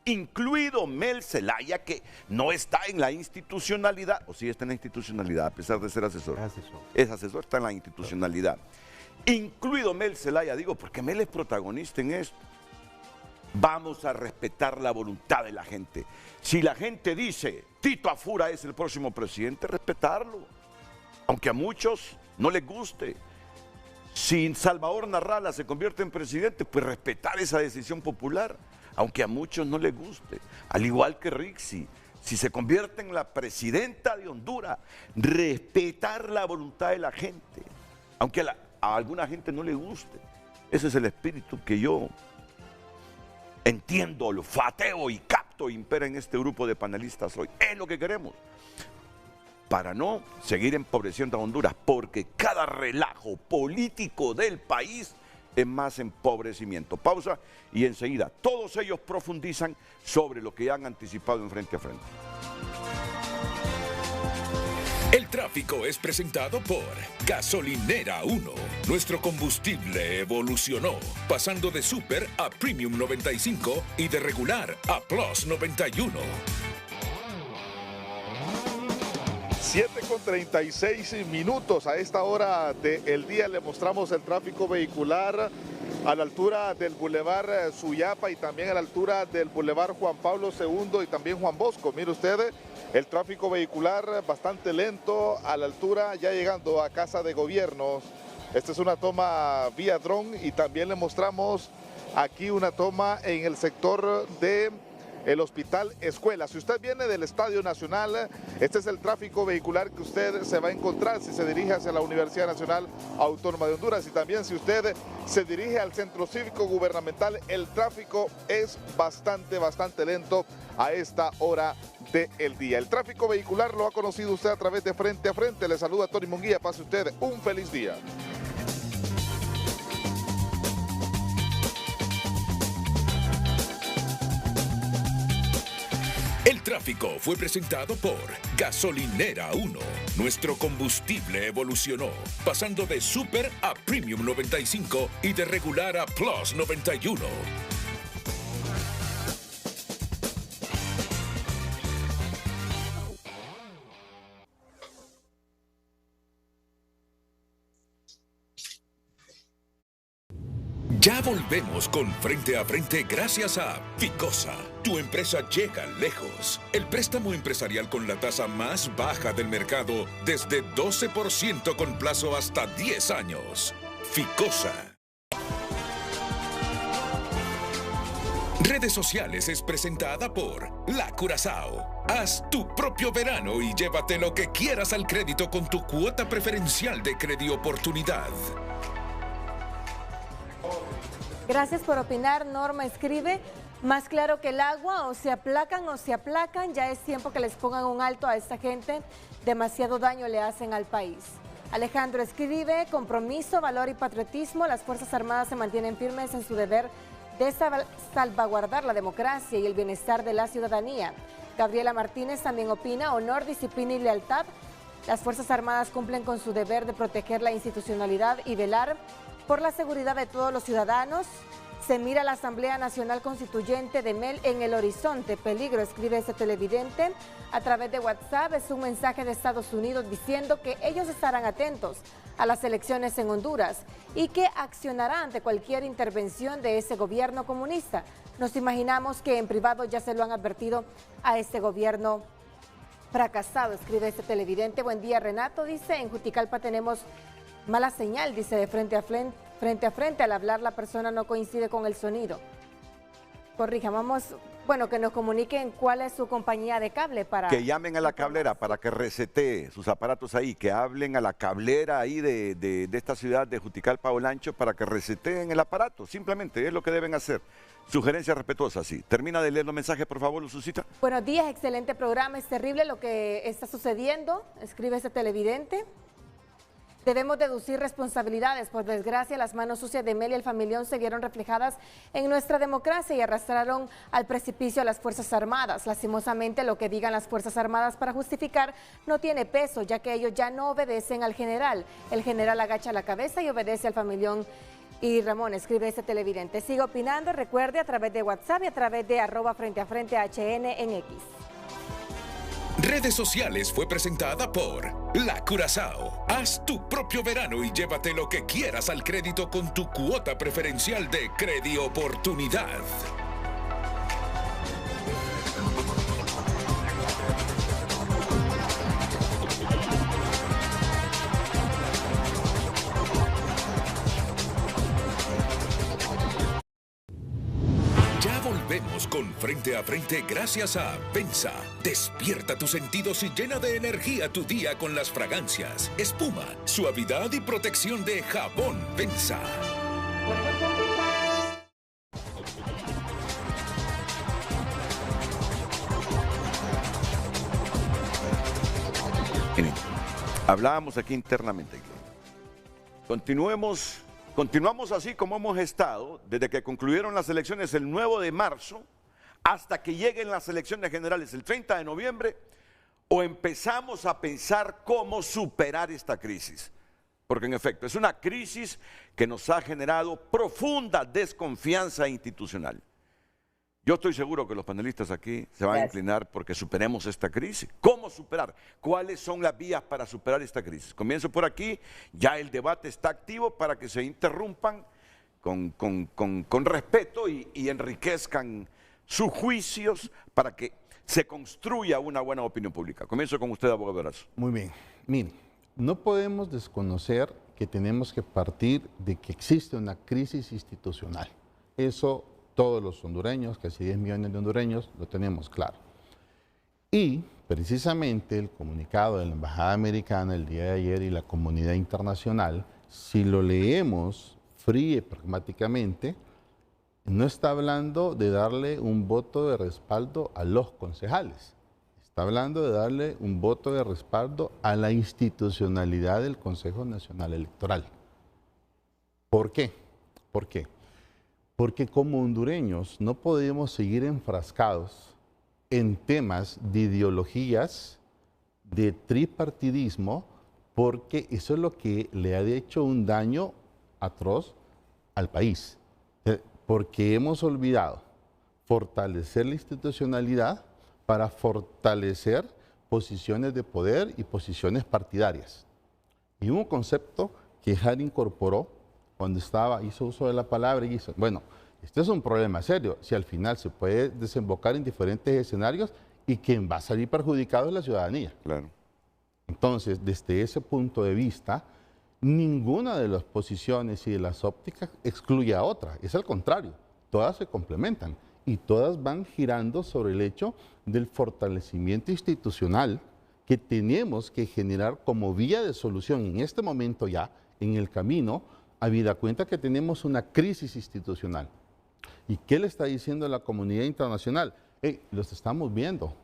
incluido Mel Zelaya, que no está en la institucionalidad, o sí está en la institucionalidad, a pesar de ser asesor. Es asesor, está en la institucionalidad. Incluido Mel Zelaya, digo, porque Mel es protagonista en esto. Vamos a respetar la voluntad de la gente. Si la gente dice, Tito Afura es el próximo presidente, respetarlo. Aunque a muchos no les guste. Si Salvador Narrala se convierte en presidente, pues respetar esa decisión popular, aunque a muchos no les guste. Al igual que Rixi, si se convierte en la presidenta de Honduras, respetar la voluntad de la gente, aunque a alguna gente no le guste. Ese es el espíritu que yo entiendo, olfateo y capto e impera en este grupo de panelistas hoy. Es lo que queremos, para no seguir empobreciendo a Honduras, porque cada relajo político del país es más empobrecimiento. Pausa y enseguida todos ellos profundizan sobre lo que ya han anticipado en Frente a Frente. El tráfico es presentado por Gasolinera 1. Nuestro combustible evolucionó, pasando de Super a Premium 95 y de regular a Plus 91. 7:36 minutos. A esta hora del día le mostramos el tráfico vehicular a la altura del Boulevard Suyapa y también a la altura del Boulevard Juan Pablo II y también Juan Bosco. Mire usted, el tráfico vehicular bastante lento a la altura, ya llegando a Casa de Gobierno. Esta es una toma vía dron y también le mostramos aquí una toma en el sector de el Hospital Escuela. Si usted viene del Estadio Nacional, este es el tráfico vehicular que usted se va a encontrar si se dirige hacia la Universidad Nacional Autónoma de Honduras, y también si usted se dirige al Centro Cívico Gubernamental, el tráfico es bastante lento a esta hora del día. El tráfico vehicular lo ha conocido usted a través de Frente a Frente. Le saluda Tony Munguía. Pase usted un feliz día. El tráfico fue presentado por Gasolinera 1. Nuestro combustible evolucionó, pasando de Super a Premium 95 y de regular a Plus 91. Ya volvemos con Frente a Frente gracias a Ficosa. Tu empresa llega lejos. El préstamo empresarial con la tasa más baja del mercado desde 12% con plazo hasta 10 años. Ficosa. Redes Sociales es presentada por La Curazao. Haz tu propio verano y llévate lo que quieras al crédito con tu cuota preferencial de Credioportunidad. Gracias por opinar. Norma escribe, más claro que el agua, o se aplacan, ya es tiempo que les pongan un alto a esta gente, demasiado daño le hacen al país. Alejandro escribe, compromiso, valor y patriotismo, las Fuerzas Armadas se mantienen firmes en su deber de salvaguardar la democracia y el bienestar de la ciudadanía. Gabriela Martínez también opina, honor, disciplina y lealtad, las Fuerzas Armadas cumplen con su deber de proteger la institucionalidad y velar por la seguridad de todos los ciudadanos. Se mira la Asamblea Nacional Constituyente de MEL en el horizonte. Peligro, escribe ese televidente a través de WhatsApp. Es un mensaje de Estados Unidos diciendo que ellos estarán atentos a las elecciones en Honduras y que accionará ante cualquier intervención de ese gobierno comunista. Nos imaginamos que en privado ya se lo han advertido a este gobierno fracasado, escribe este televidente. Buen día, Renato, dice, en Juticalpa tenemos mala señal, dice, de frente a frente, al hablar la persona no coincide con el sonido. Corrija, bueno, que nos comuniquen cuál es su compañía de cable para... Que llamen a la cablera para que resete sus aparatos ahí, que hablen a la cablera ahí de esta ciudad de Juticalpa, Olancho, para que reseteen el aparato, simplemente es lo que deben hacer. Sugerencia respetuosa, sí. Termina de leer los mensajes, por favor, Luzucita. Buenos días, excelente programa, es terrible lo que está sucediendo, escribe este televidente. Debemos deducir responsabilidades. Por desgracia, las manos sucias de Mel y el familión se vieron reflejadas en nuestra democracia y arrastraron al precipicio a las Fuerzas Armadas. Lastimosamente, lo que digan las Fuerzas Armadas para justificar no tiene peso, ya que ellos ya no obedecen al general. El general agacha la cabeza y obedece al familión. Y Ramón, escribe este televidente. Siga opinando, recuerde, a través de WhatsApp y a través de @FrenteAFrente HN en X. Redes Sociales fue presentada por La Curazao. Haz tu propio verano y llévate lo que quieras al crédito con tu cuota preferencial de Credioportunidad. Volvemos con Frente a Frente gracias a Venza. Despierta tus sentidos y llena de energía tu día con las fragancias, espuma, suavidad y protección de jabón Venza. Miren, hablábamos aquí internamente. Continuamos así como hemos estado desde que concluyeron las elecciones el 9 de marzo hasta que lleguen las elecciones generales el 30 de noviembre. o empezamos a pensar cómo superar esta crisis. Porque en efecto, es una crisis que nos ha generado profunda desconfianza institucional. Yo estoy seguro que los panelistas aquí se van a inclinar porque superemos esta crisis. ¿Cómo superar? ¿Cuáles son las vías para superar esta crisis? Comienzo por aquí, ya el debate está activo para que se interrumpan con respeto y enriquezcan sus juicios para que se construya una buena opinión pública. Comienzo con usted, abogado Erazo. Muy bien. Mire, no podemos desconocer que tenemos que partir de que existe una crisis institucional. Eso todos los hondureños, casi 10 millones de hondureños, lo tenemos claro. Y precisamente el comunicado de la Embajada Americana el día de ayer y la comunidad internacional, si lo leemos frío y pragmáticamente, no está hablando de darle un voto de respaldo a los concejales. Está hablando de darle un voto de respaldo a la institucionalidad del Consejo Nacional Electoral. ¿Por qué? ¿Por qué? Porque como hondureños no podemos seguir enfrascados en temas de ideologías, de tripartidismo, porque eso es lo que le ha hecho un daño atroz al país. Porque hemos olvidado fortalecer la institucionalidad para fortalecer posiciones de poder y posiciones partidarias. Y un concepto que Harry incorporó cuando hizo uso de la palabra y dice, bueno, este es un problema serio, si al final se puede desembocar en diferentes escenarios y quien va a salir perjudicado es la ciudadanía. Claro. Entonces, desde ese punto de vista, ninguna de las posiciones y de las ópticas excluye a otra, es al contrario, todas se complementan y todas van girando sobre el hecho del fortalecimiento institucional que tenemos que generar como vía de solución en este momento ya, en el camino, habida cuenta que tenemos una crisis institucional. ¿Y qué le está diciendo la comunidad internacional? Los estamos viendo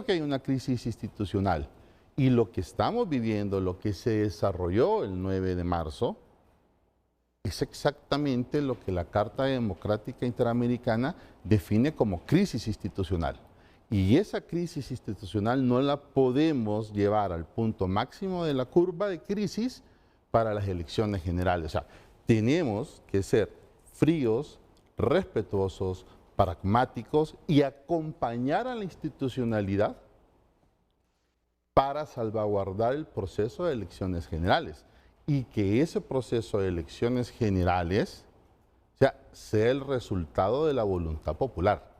que hay una crisis institucional y lo que estamos viviendo, lo que se desarrolló el 9 de marzo, es exactamente lo que la Carta Democrática Interamericana define como crisis institucional. Y esa crisis institucional no la podemos llevar al punto máximo de la curva de crisis para las elecciones generales. O sea, tenemos que ser fríos, respetuosos, pragmáticos y acompañar a la institucionalidad para salvaguardar el proceso de elecciones generales y que ese proceso de elecciones generales sea el resultado de la voluntad popular,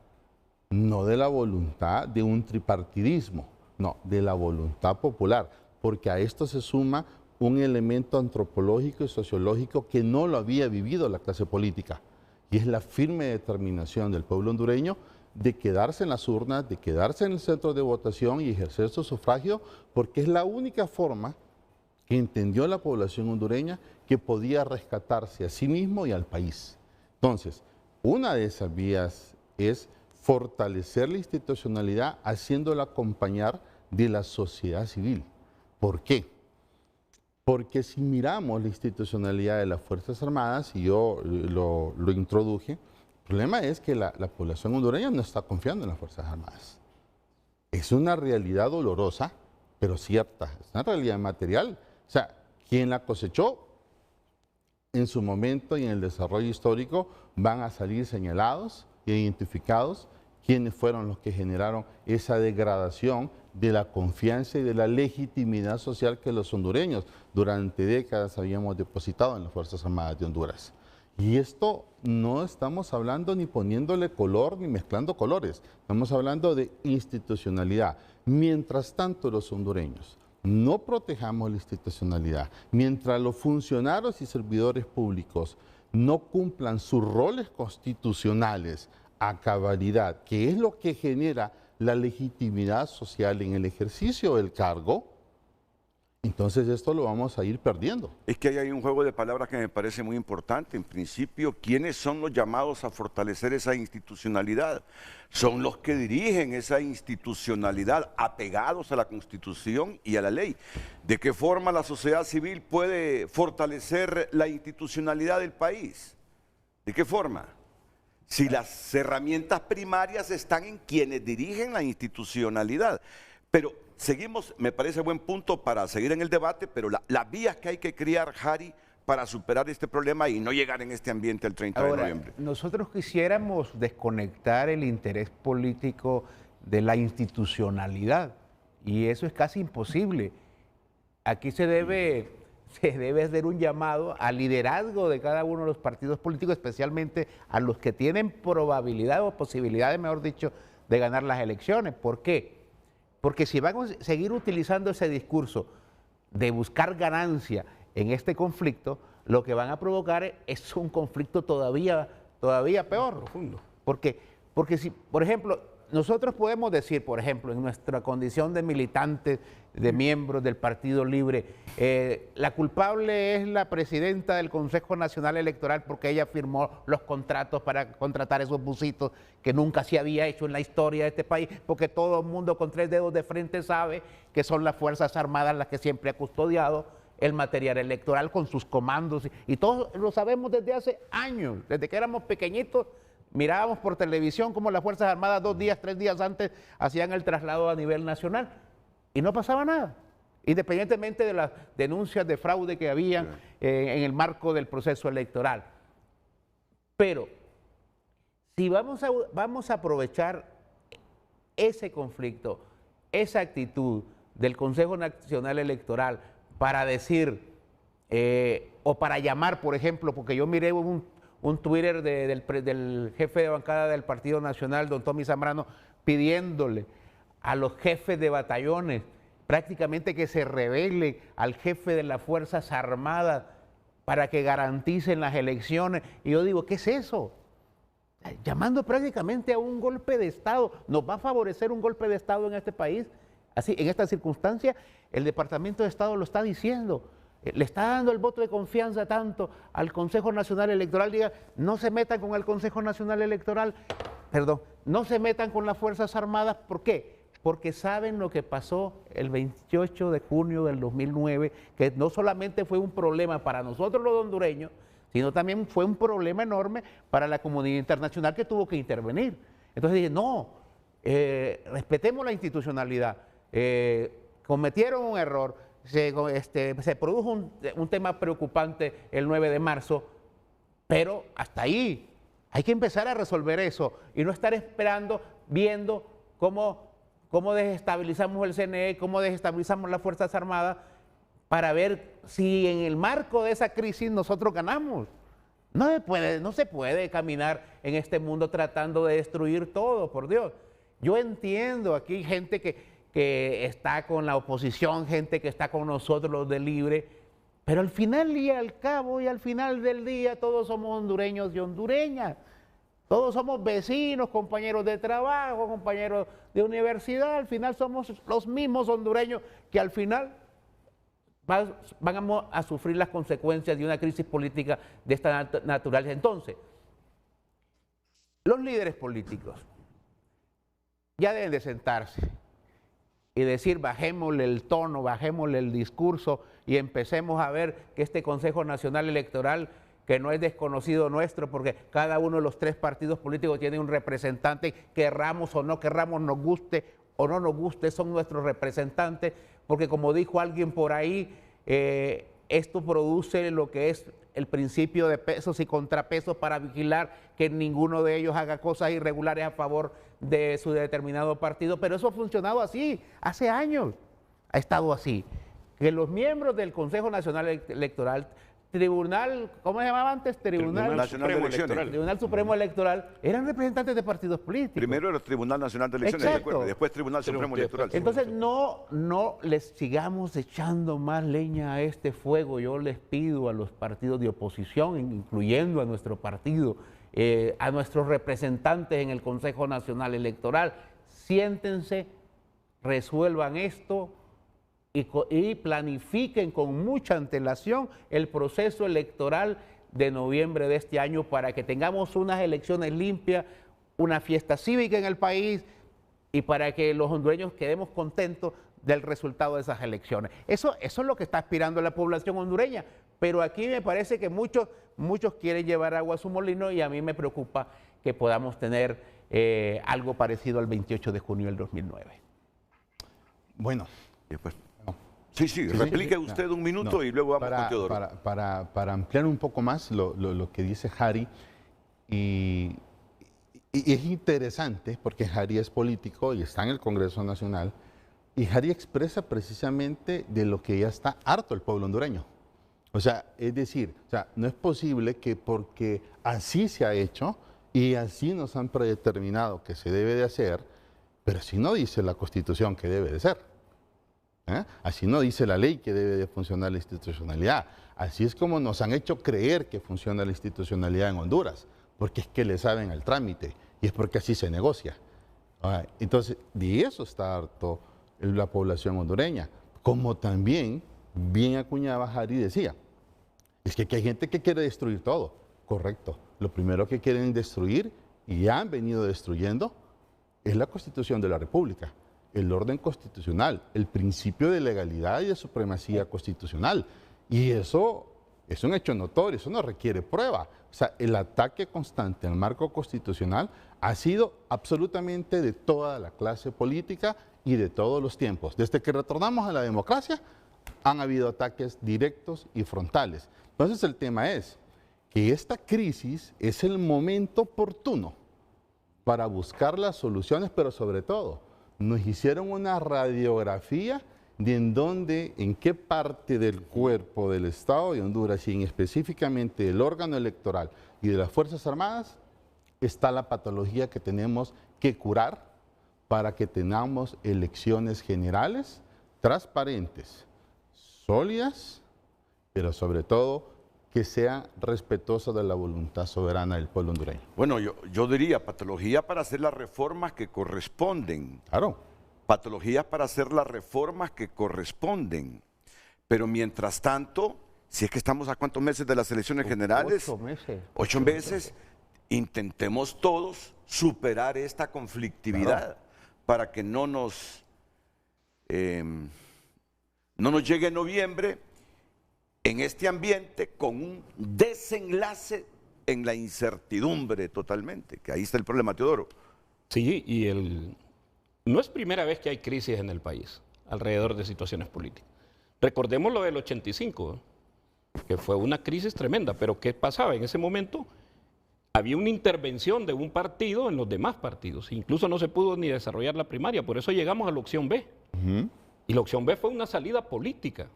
no de la voluntad de un tripartidismo, no, de la voluntad popular, porque a esto se suma un elemento antropológico y sociológico que no lo había vivido la clase política, y es la firme determinación del pueblo hondureño de quedarse en las urnas, de quedarse en el centro de votación y ejercer su sufragio, porque es la única forma que entendió la población hondureña que podía rescatarse a sí mismo y al país. Entonces, una de esas vías es fortalecer la institucionalidad haciéndola acompañar de la sociedad civil. ¿Por qué? Porque si miramos la institucionalidad de las Fuerzas Armadas, y yo lo introduje, el problema es que la población hondureña no está confiando en las Fuerzas Armadas. Es una realidad dolorosa, pero cierta. Es una realidad material. O sea, quien la cosechó en su momento y en el desarrollo histórico van a salir señalados e identificados quienes fueron los que generaron esa degradación de la confianza y de la legitimidad social que los hondureños durante décadas habíamos depositado en las Fuerzas Armadas de Honduras. Y esto no estamos hablando ni poniéndole color ni mezclando colores, estamos hablando de institucionalidad. Mientras tanto los hondureños no protejamos la institucionalidad, mientras los funcionarios y servidores públicos no cumplan sus roles constitucionales a cabalidad, que es lo que genera la legitimidad social en el ejercicio del cargo, entonces esto lo vamos a ir perdiendo. Es que ahí hay un juego de palabras que me parece muy importante. En principio, ¿quiénes son los llamados a fortalecer esa institucionalidad? Son los que dirigen esa institucionalidad apegados a la Constitución y a la ley. ¿De qué forma la sociedad civil puede fortalecer la institucionalidad del país? ¿De qué forma? Si las herramientas primarias están en quienes dirigen la institucionalidad. Pero seguimos, me parece buen punto para seguir en el debate, pero las vías que hay que criar, Jari, para superar este problema y no llegar en este ambiente el 30 de noviembre. Nosotros quisiéramos desconectar el interés político de la institucionalidad y eso es casi imposible. Aquí se debe hacer un llamado al liderazgo de cada uno de los partidos políticos, especialmente a los que tienen probabilidad o posibilidades, mejor dicho, de ganar las elecciones. ¿Por qué? Porque si vamos a seguir utilizando ese discurso de buscar ganancia en este conflicto, lo que van a provocar es un conflicto todavía peor. Profundo. Porque si, por ejemplo, nosotros podemos decir, por ejemplo, en nuestra condición de militantes, de miembros del Partido Libre, la culpable es la presidenta del Consejo Nacional Electoral porque ella firmó los contratos para contratar esos busitos que nunca se había hecho en la historia de este país, porque todo el mundo con 3 dedos de frente sabe que son las Fuerzas Armadas las que siempre ha custodiado el material electoral con sus comandos, y todos lo sabemos desde hace años, desde que éramos pequeñitos. Mirábamos por televisión cómo las Fuerzas Armadas 2 días, 3 días antes hacían el traslado a nivel nacional y no pasaba nada, independientemente de las denuncias de fraude que había en el marco del proceso electoral. Pero si vamos a aprovechar ese conflicto, esa actitud del Consejo Nacional Electoral para decir o para llamar, por ejemplo, porque yo miré un Twitter del jefe de bancada del Partido Nacional, don Tommy Zambrano, pidiéndole a los jefes de batallones prácticamente que se rebelen al jefe de las Fuerzas Armadas para que garanticen las elecciones. Y yo digo, ¿qué es eso? Llamando prácticamente a un golpe de Estado. ¿Nos va a favorecer un golpe de Estado en este país? Así, en esta circunstancia, el Departamento de Estado lo está diciendo. Le está dando el voto de confianza tanto al Consejo Nacional Electoral. Diga, no se metan con el Consejo Nacional Electoral, perdón, no se metan con las Fuerzas Armadas. ¿Por qué? Porque saben lo que pasó el 28 de junio del 2009, que no solamente fue un problema para nosotros los hondureños, sino también fue un problema enorme para la comunidad internacional que tuvo que intervenir. Entonces dije, no, respetemos la institucionalidad. Cometieron un error, se produjo un tema preocupante el 9 de marzo, pero hasta ahí hay que empezar a resolver eso y no estar esperando, viendo cómo desestabilizamos el CNE, cómo desestabilizamos las Fuerzas Armadas, para ver si en el marco de esa crisis nosotros ganamos. No se puede caminar en este mundo tratando de destruir todo, por Dios. Yo entiendo aquí gente que está con la oposición, gente que está con nosotros los de Libre, pero al final y al cabo y al final del día todos somos hondureños y hondureñas. Todos somos vecinos, compañeros de trabajo, compañeros de universidad. Al final somos los mismos hondureños que al final vamos a sufrir las consecuencias de una crisis política de esta naturaleza. Entonces, los líderes políticos ya deben de sentarse y decir, bajémosle el tono, bajémosle el discurso y empecemos a ver que este Consejo Nacional Electoral, que no es desconocido nuestro, porque cada uno de los 3 partidos políticos tiene un representante, querramos o no querramos, nos guste o no nos guste, son nuestros representantes, porque como dijo alguien por ahí, esto produce lo que es el principio de pesos y contrapesos para vigilar que ninguno de ellos haga cosas irregulares a favor de su determinado partido, pero eso ha funcionado así, hace años ha estado así, que los miembros del Consejo Nacional Electoral, Tribunal, ¿cómo se llamaba antes? Tribunal Nacional de Elecciones. Tribunal Supremo Electoral, eran representantes de partidos políticos. Primero era el Tribunal Nacional de Elecciones, ¿recuerda? Después Tribunal Supremo Electoral. Entonces no les sigamos echando más leña a este fuego. Yo les pido a los partidos de oposición, incluyendo a nuestro partido, a nuestros representantes en el Consejo Nacional Electoral, siéntense, resuelvan esto y planifiquen con mucha antelación el proceso electoral de noviembre de este año para que tengamos unas elecciones limpias, una fiesta cívica en el país y para que los hondureños quedemos contentos del resultado de esas elecciones. Eso es lo que está aspirando la población hondureña, pero aquí me parece que muchos quieren llevar agua a su molino y a mí me preocupa que podamos tener algo parecido al 28 de junio del 2009. Bueno. Después. Sí, replique usted un minuto y luego vamos con Teodoro. Para ampliar un poco más lo que dice Harry, y es interesante porque Harry es político y está en el Congreso Nacional, y Harry expresa precisamente de lo que ya está harto el pueblo hondureño. O sea, es decir, no es posible que porque así se ha hecho y así nos han predeterminado que se debe de hacer, pero así no dice la Constitución que debe de ser. Así no dice la ley que debe de funcionar la institucionalidad. Así es como nos han hecho creer que funciona la institucionalidad en Honduras, porque es que le saben al trámite y es porque así se negocia. Entonces, de eso está harto la población hondureña. Como también, bien acuñaba Harry, decía, es que hay gente que quiere destruir todo. Correcto. Lo primero que quieren destruir, y ya han venido destruyendo, es la Constitución de la República, el orden constitucional, el principio de legalidad y de supremacía constitucional. Y eso es un hecho notorio, eso no requiere prueba. O sea, el ataque constante al marco constitucional ha sido absolutamente de toda la clase política y de todos los tiempos. Desde que retornamos a la democracia, han habido ataques directos y frontales. Entonces el tema es que esta crisis es el momento oportuno para buscar las soluciones, pero sobre todo, nos hicieron una radiografía de en qué parte del cuerpo del Estado de Honduras y específicamente del órgano electoral y de las Fuerzas Armadas está la patología que tenemos que curar para que tengamos elecciones generales transparentes, sólidas, pero sobre todo que sean respetuosas de la voluntad soberana del pueblo hondureño. Bueno, yo diría patología para hacer las reformas que corresponden. Claro. Patologías para hacer las reformas que corresponden. Pero mientras tanto, si es que estamos a cuántos meses de las elecciones generales, 8 meses. 8 meses, intentemos todos superar esta conflictividad para que no nos llegue noviembre en este ambiente con un desenlace en la incertidumbre totalmente, que ahí está el problema, Teodoro. Sí, y no es primera vez que hay crisis en el país alrededor de situaciones políticas. Recordemos lo del 85, que fue una crisis tremenda, pero ¿qué pasaba? En ese momento había una intervención de un partido en los demás partidos, incluso no se pudo ni desarrollar la primaria, por eso llegamos a la opción B. Y la opción B fue una salida política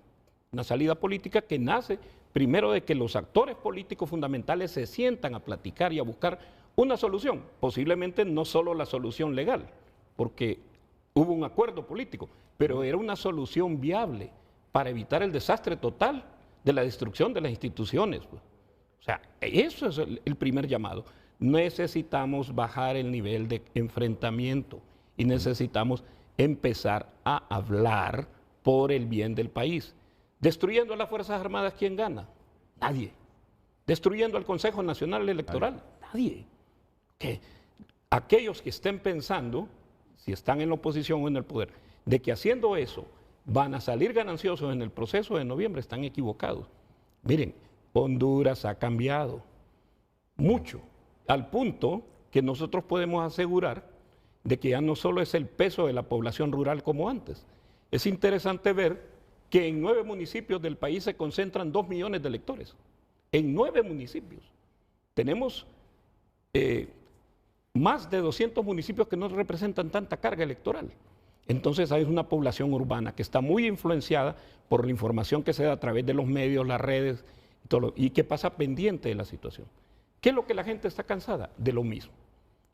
que nace primero de que los actores políticos fundamentales se sientan a platicar y a buscar una solución, posiblemente no solo la solución legal, porque hubo un acuerdo político, pero era una solución viable para evitar el desastre total de la destrucción de las instituciones. O sea, eso es el primer llamado. Necesitamos bajar el nivel de enfrentamiento y necesitamos empezar a hablar por el bien del país. Destruyendo a las Fuerzas Armadas, ¿quién gana? Nadie. Destruyendo al Consejo Nacional Electoral, nadie. Que aquellos que estén pensando, si están en la oposición o en el poder, de que haciendo eso van a salir gananciosos en el proceso de noviembre, están equivocados. Miren, Honduras ha cambiado mucho, al punto que nosotros podemos asegurar de que ya no solo es el peso de la población rural como antes. Es interesante ver que en 9 municipios del país se concentran 2 millones de electores. En 9 municipios. Tenemos más de 200 municipios que no representan tanta carga electoral. Entonces hay una población urbana que está muy influenciada por la información que se da a través de los medios, las redes, y que pasa pendiente de la situación. ¿Qué es lo que la gente está cansada? De lo mismo.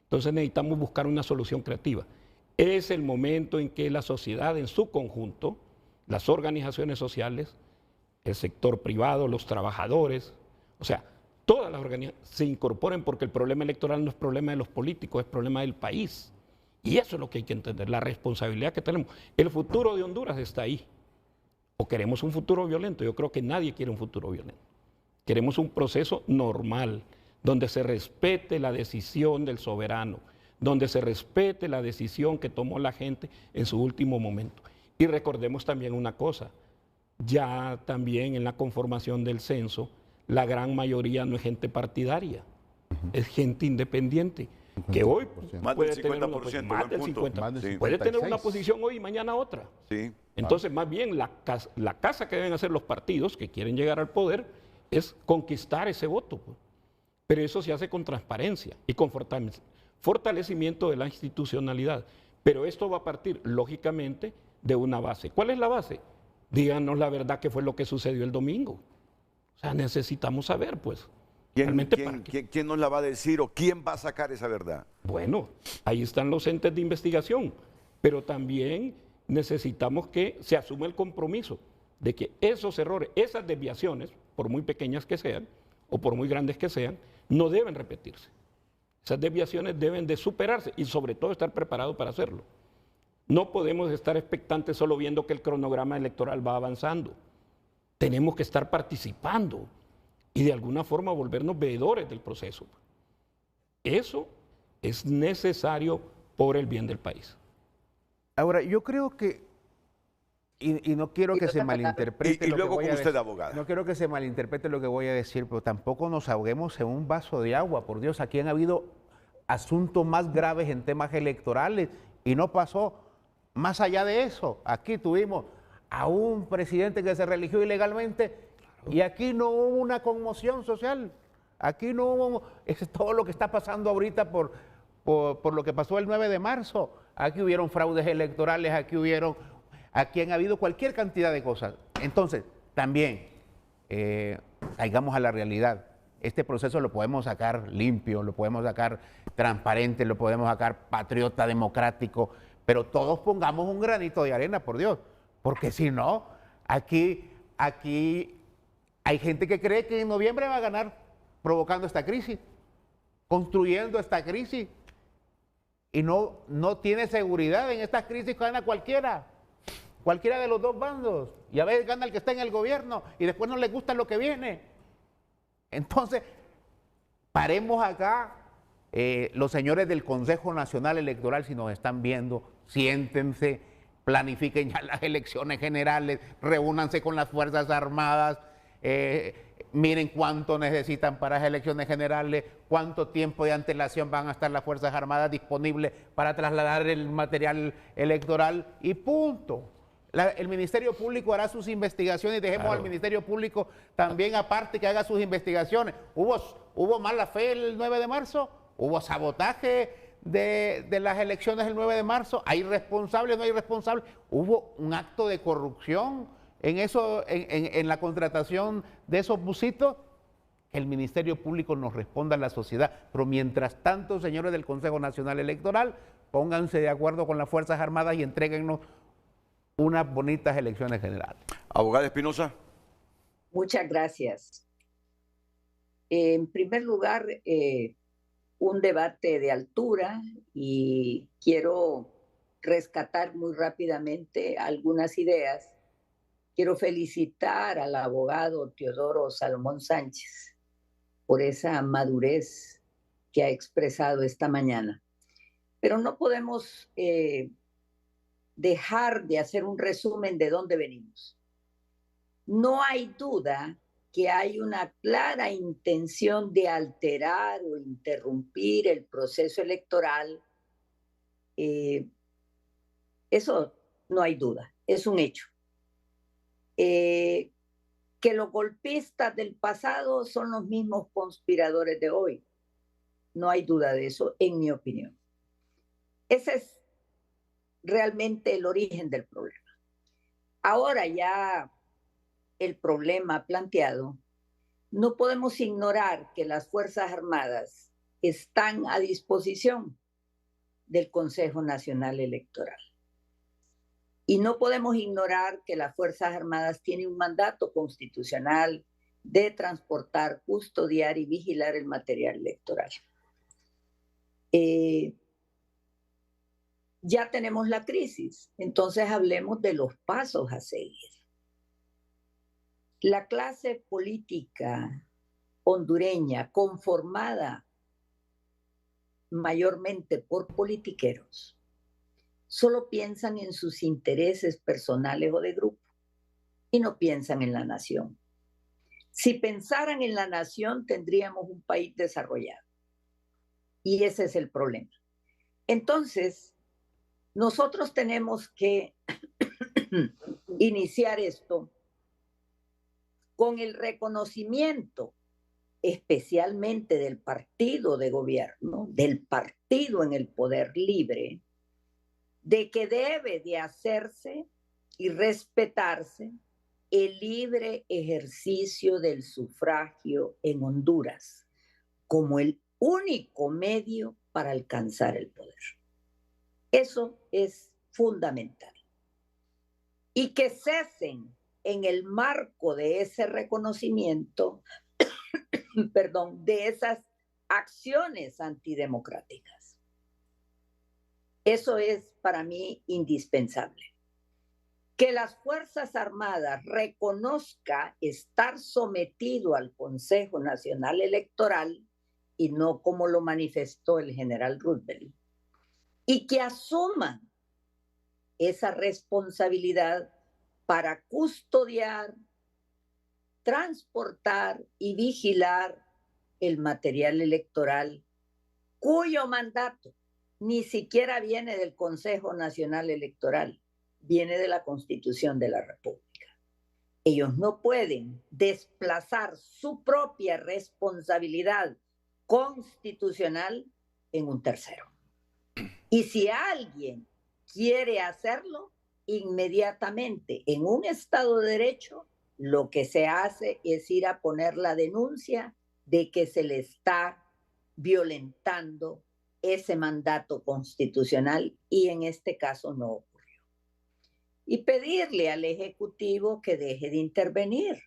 Entonces necesitamos buscar una solución creativa. Es el momento en que la sociedad en su conjunto, las organizaciones sociales, el sector privado, los trabajadores, o sea, todas las organizaciones se incorporen, porque el problema electoral no es problema de los políticos, es problema del país. Y eso es lo que hay que entender, la responsabilidad que tenemos. El futuro de Honduras está ahí. ¿O queremos un futuro violento? Yo creo que nadie quiere un futuro violento. Queremos un proceso normal, donde se respete la decisión del soberano, donde se respete la decisión que tomó la gente en su último momento. Y recordemos también una cosa, ya también en la conformación del censo, la gran mayoría no es gente partidaria, es gente independiente. que hoy pues, Más puede del tener 50%, más del buen punto. 50%. Más del Puede tener una 56. posición hoy y mañana otra. Sí. Entonces, más bien, la casa que deben hacer los partidos que quieren llegar al poder es conquistar ese voto. Pues. Pero eso se hace con transparencia y con fortalecimiento de la institucionalidad. Pero esto va a partir, lógicamente, de una base. ¿Cuál es la base? Díganos la verdad que fue lo que sucedió el domingo. O sea, necesitamos saber, pues. ¿Quién nos la va a decir o quién va a sacar esa verdad? Bueno, ahí están los entes de investigación, pero también necesitamos que se asuma el compromiso de que esos errores, esas desviaciones, por muy pequeñas que sean o por muy grandes que sean, no deben repetirse. Esas desviaciones deben de superarse y sobre todo estar preparados para hacerlo. No podemos estar expectantes solo viendo que el cronograma electoral va avanzando. Tenemos que estar participando y de alguna forma volvernos veedores del proceso. Eso es necesario por el bien del país. Ahora, yo creo que, y no quiero que se malinterprete Y lo luego que voy con a usted, decir. abogada. No quiero que se malinterprete lo que voy a decir, pero tampoco nos ahoguemos en un vaso de agua. Por Dios, aquí han habido asuntos más graves en temas electorales y no pasó más allá de eso. Aquí tuvimos a un presidente que se religió ilegalmente y aquí no hubo una conmoción social. Aquí no hubo, es todo lo que está pasando ahorita por lo que pasó el 9 de marzo. Aquí hubieron fraudes electorales, aquí han habido cualquier cantidad de cosas. Entonces, también, caigamos a la realidad. Este proceso lo podemos sacar limpio, lo podemos sacar transparente, lo podemos sacar patriota, democrático, pero todos pongamos un granito de arena, por Dios, porque si no, aquí hay gente que cree que en noviembre va a ganar provocando esta crisis, construyendo esta crisis, y no tiene seguridad. En estas crisis gana cualquiera de los dos bandos, y a veces gana el que está en el gobierno, y después no le gusta lo que viene. Entonces, paremos acá, los señores del Consejo Nacional Electoral, si nos están viendo, siéntense, planifiquen ya las elecciones generales, reúnanse con las Fuerzas Armadas, miren cuánto necesitan para las elecciones generales, cuánto tiempo de antelación van a estar las Fuerzas Armadas disponibles para trasladar el material electoral y punto. El Ministerio Público hará sus investigaciones y dejemos al Ministerio Público también aparte que haga sus investigaciones. ¿Hubo mala fe el 9 de marzo? ¿Hubo sabotaje de las elecciones el 9 de marzo? ¿Hay responsables, no hay responsables? ¿Hubo un acto de corrupción en la contratación de esos busitos? El Ministerio Público nos responda a la sociedad. Pero mientras tanto, señores del Consejo Nacional Electoral, pónganse de acuerdo con las Fuerzas Armadas y entréguennos unas bonitas elecciones generales. Abogada Espinosa. Muchas gracias. En primer lugar, un debate de altura y quiero rescatar muy rápidamente algunas ideas. Quiero felicitar al abogado Teodoro Salomón Sánchez por esa madurez que ha expresado esta mañana. Pero no podemos dejar de hacer un resumen de dónde venimos. No hay duda que hay una clara intención de alterar o interrumpir el proceso electoral. Eso no hay duda, es un hecho. Que los golpistas del pasado son los mismos conspiradores de hoy. No hay duda de eso, en mi opinión. Ese es realmente el origen del problema. Ahora ya el problema planteado, no podemos ignorar que las Fuerzas Armadas están a disposición del Consejo Nacional Electoral. Y no podemos ignorar que las Fuerzas Armadas tienen un mandato constitucional de transportar, custodiar y vigilar el material electoral. Ya tenemos la crisis, entonces hablemos de los pasos a seguir. La clase política hondureña, conformada mayormente por politiqueros, solo piensan en sus intereses personales o de grupo y no piensan en la nación. Si pensaran en la nación, tendríamos un país desarrollado. Y ese es el problema. Entonces, nosotros tenemos que iniciar esto con el reconocimiento, especialmente del partido de gobierno, del partido en el poder libre, de que debe de hacerse y respetarse el libre ejercicio del sufragio en Honduras como el único medio para alcanzar el poder. Eso es fundamental. Y que cesen en el marco de ese reconocimiento, perdón, de esas acciones antidemocráticas. Eso es para mí indispensable. Que las Fuerzas Armadas reconozca estar sometido al Consejo Nacional Electoral y no como lo manifestó el general Roosevelt, y que asuman esa responsabilidad para custodiar, transportar y vigilar el material electoral cuyo mandato ni siquiera viene del Consejo Nacional Electoral, viene de la Constitución de la República. Ellos no pueden desplazar su propia responsabilidad constitucional en un tercero. Y si alguien quiere hacerlo, inmediatamente en un Estado de Derecho, lo que se hace es ir a poner la denuncia de que se le está violentando ese mandato constitucional, y en este caso no ocurrió. Y pedirle al Ejecutivo que deje de intervenir,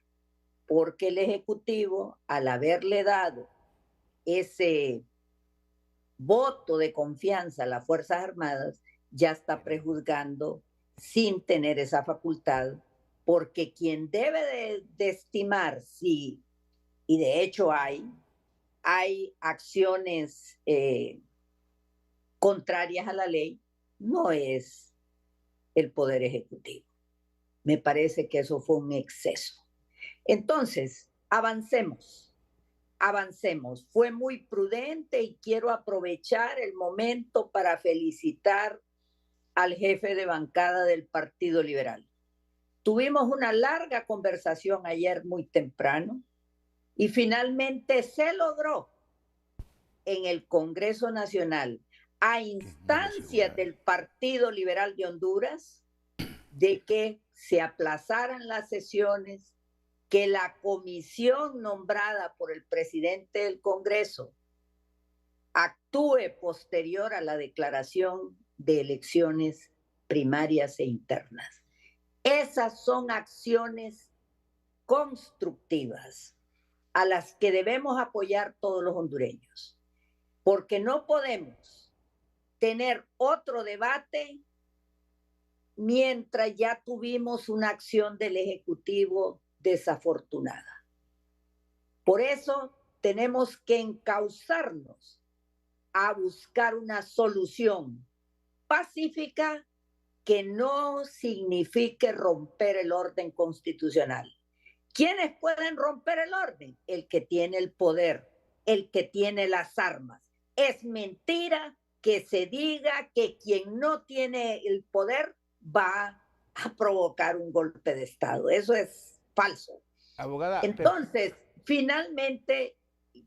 porque el Ejecutivo, al haberle dado ese voto de confianza a las Fuerzas Armadas, ya está prejuzgando sin tener esa facultad, porque quien debe de estimar si, y de hecho hay acciones contrarias a la ley, no es el Poder Ejecutivo. Me parece que eso fue un exceso. Entonces, avancemos. Fue muy prudente y quiero aprovechar el momento para felicitar al jefe de bancada del Partido Liberal. Tuvimos una larga conversación ayer muy temprano y finalmente se logró en el Congreso Nacional, a instancias del Partido Liberal de Honduras, de que se aplazaran las sesiones, que la comisión nombrada por el presidente del Congreso actúe posterior a la declaración de elecciones primarias e internas. Esas son acciones constructivas a las que debemos apoyar todos los hondureños, porque no podemos tener otro debate mientras ya tuvimos una acción del Ejecutivo desafortunada. Por eso tenemos que encauzarnos a buscar una solución pacífica que no signifique romper el orden constitucional. ¿Quiénes pueden romper el orden? El que tiene el poder, el que tiene las armas. Es mentira que se diga que quien no tiene el poder va a provocar un golpe de Estado. Eso es falso. Abogada, entonces, finalmente,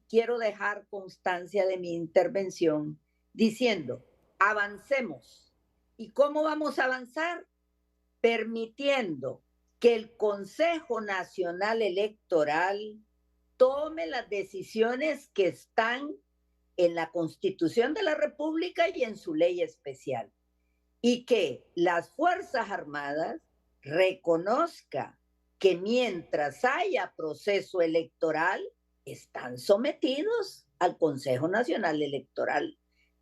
quiero dejar constancia de mi intervención diciendo, avancemos. ¿Y cómo vamos a avanzar? Permitiendo que el Consejo Nacional Electoral tome las decisiones que están en la Constitución de la República y en su ley especial, y que las Fuerzas Armadas reconozcan que mientras haya proceso electoral, están sometidos al Consejo Nacional Electoral.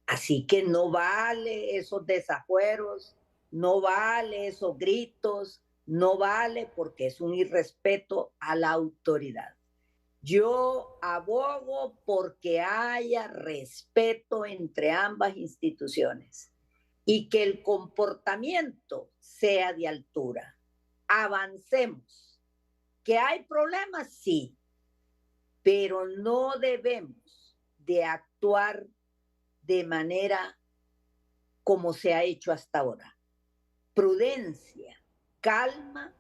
Así que no vale esos desafueros, no vale esos gritos, no vale porque es un irrespeto a la autoridad. Yo abogo porque haya respeto entre ambas instituciones y que el comportamiento sea de altura. Avancemos. ¿Que hay problemas? Sí, pero no debemos de actuar de manera como se ha hecho hasta ahora. Prudencia, calma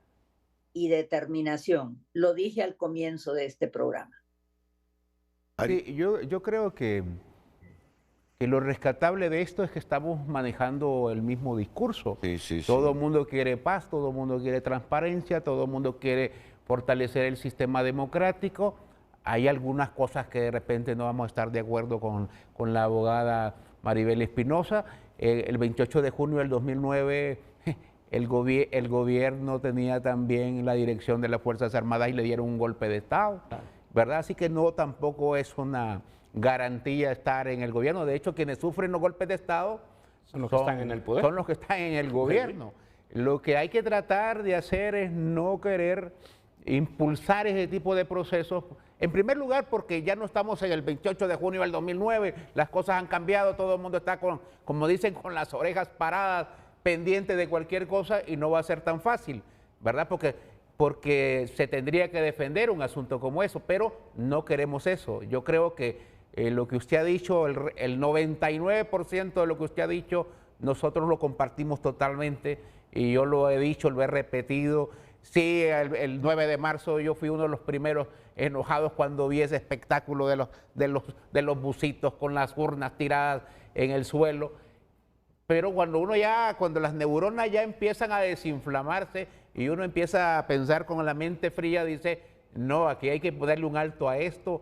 y determinación. Lo dije al comienzo de este programa. Sí, yo creo que lo rescatable de esto es que estamos manejando el mismo discurso. Todo el mundo quiere paz, todo el mundo quiere transparencia, todo el mundo quiere fortalecer el sistema democrático. Hay algunas cosas que de repente no vamos a estar de acuerdo con la abogada Maribel Espinosa. El 28 de junio del 2009 el gobierno tenía también la dirección de las Fuerzas Armadas y le dieron un golpe de Estado, ¿verdad? Así que no, tampoco es una garantía estar en el gobierno. De hecho, quienes sufren los golpes de Estado son los que están en el poder. Son los que están en el gobierno. Lo que hay que tratar de hacer es no querer impulsar ese tipo de procesos. En primer lugar, porque ya no estamos en el 28 de junio del 2009, las cosas han cambiado, todo el mundo está como dicen, con las orejas paradas, pendiente de cualquier cosa, y no va a ser tan fácil, ¿verdad? Porque se tendría que defender un asunto como eso, pero no queremos eso. Yo creo que lo que usted ha dicho, el 99% de lo que usted ha dicho, nosotros lo compartimos totalmente, y yo lo he dicho, lo he repetido. Sí, el 9 de marzo yo fui uno de los primeros enojados cuando vi ese espectáculo de los busitos con las urnas tiradas en el suelo. Pero cuando las neuronas ya empiezan a desinflamarse y uno empieza a pensar con la mente fría, dice, no, aquí hay que ponerle un alto a esto.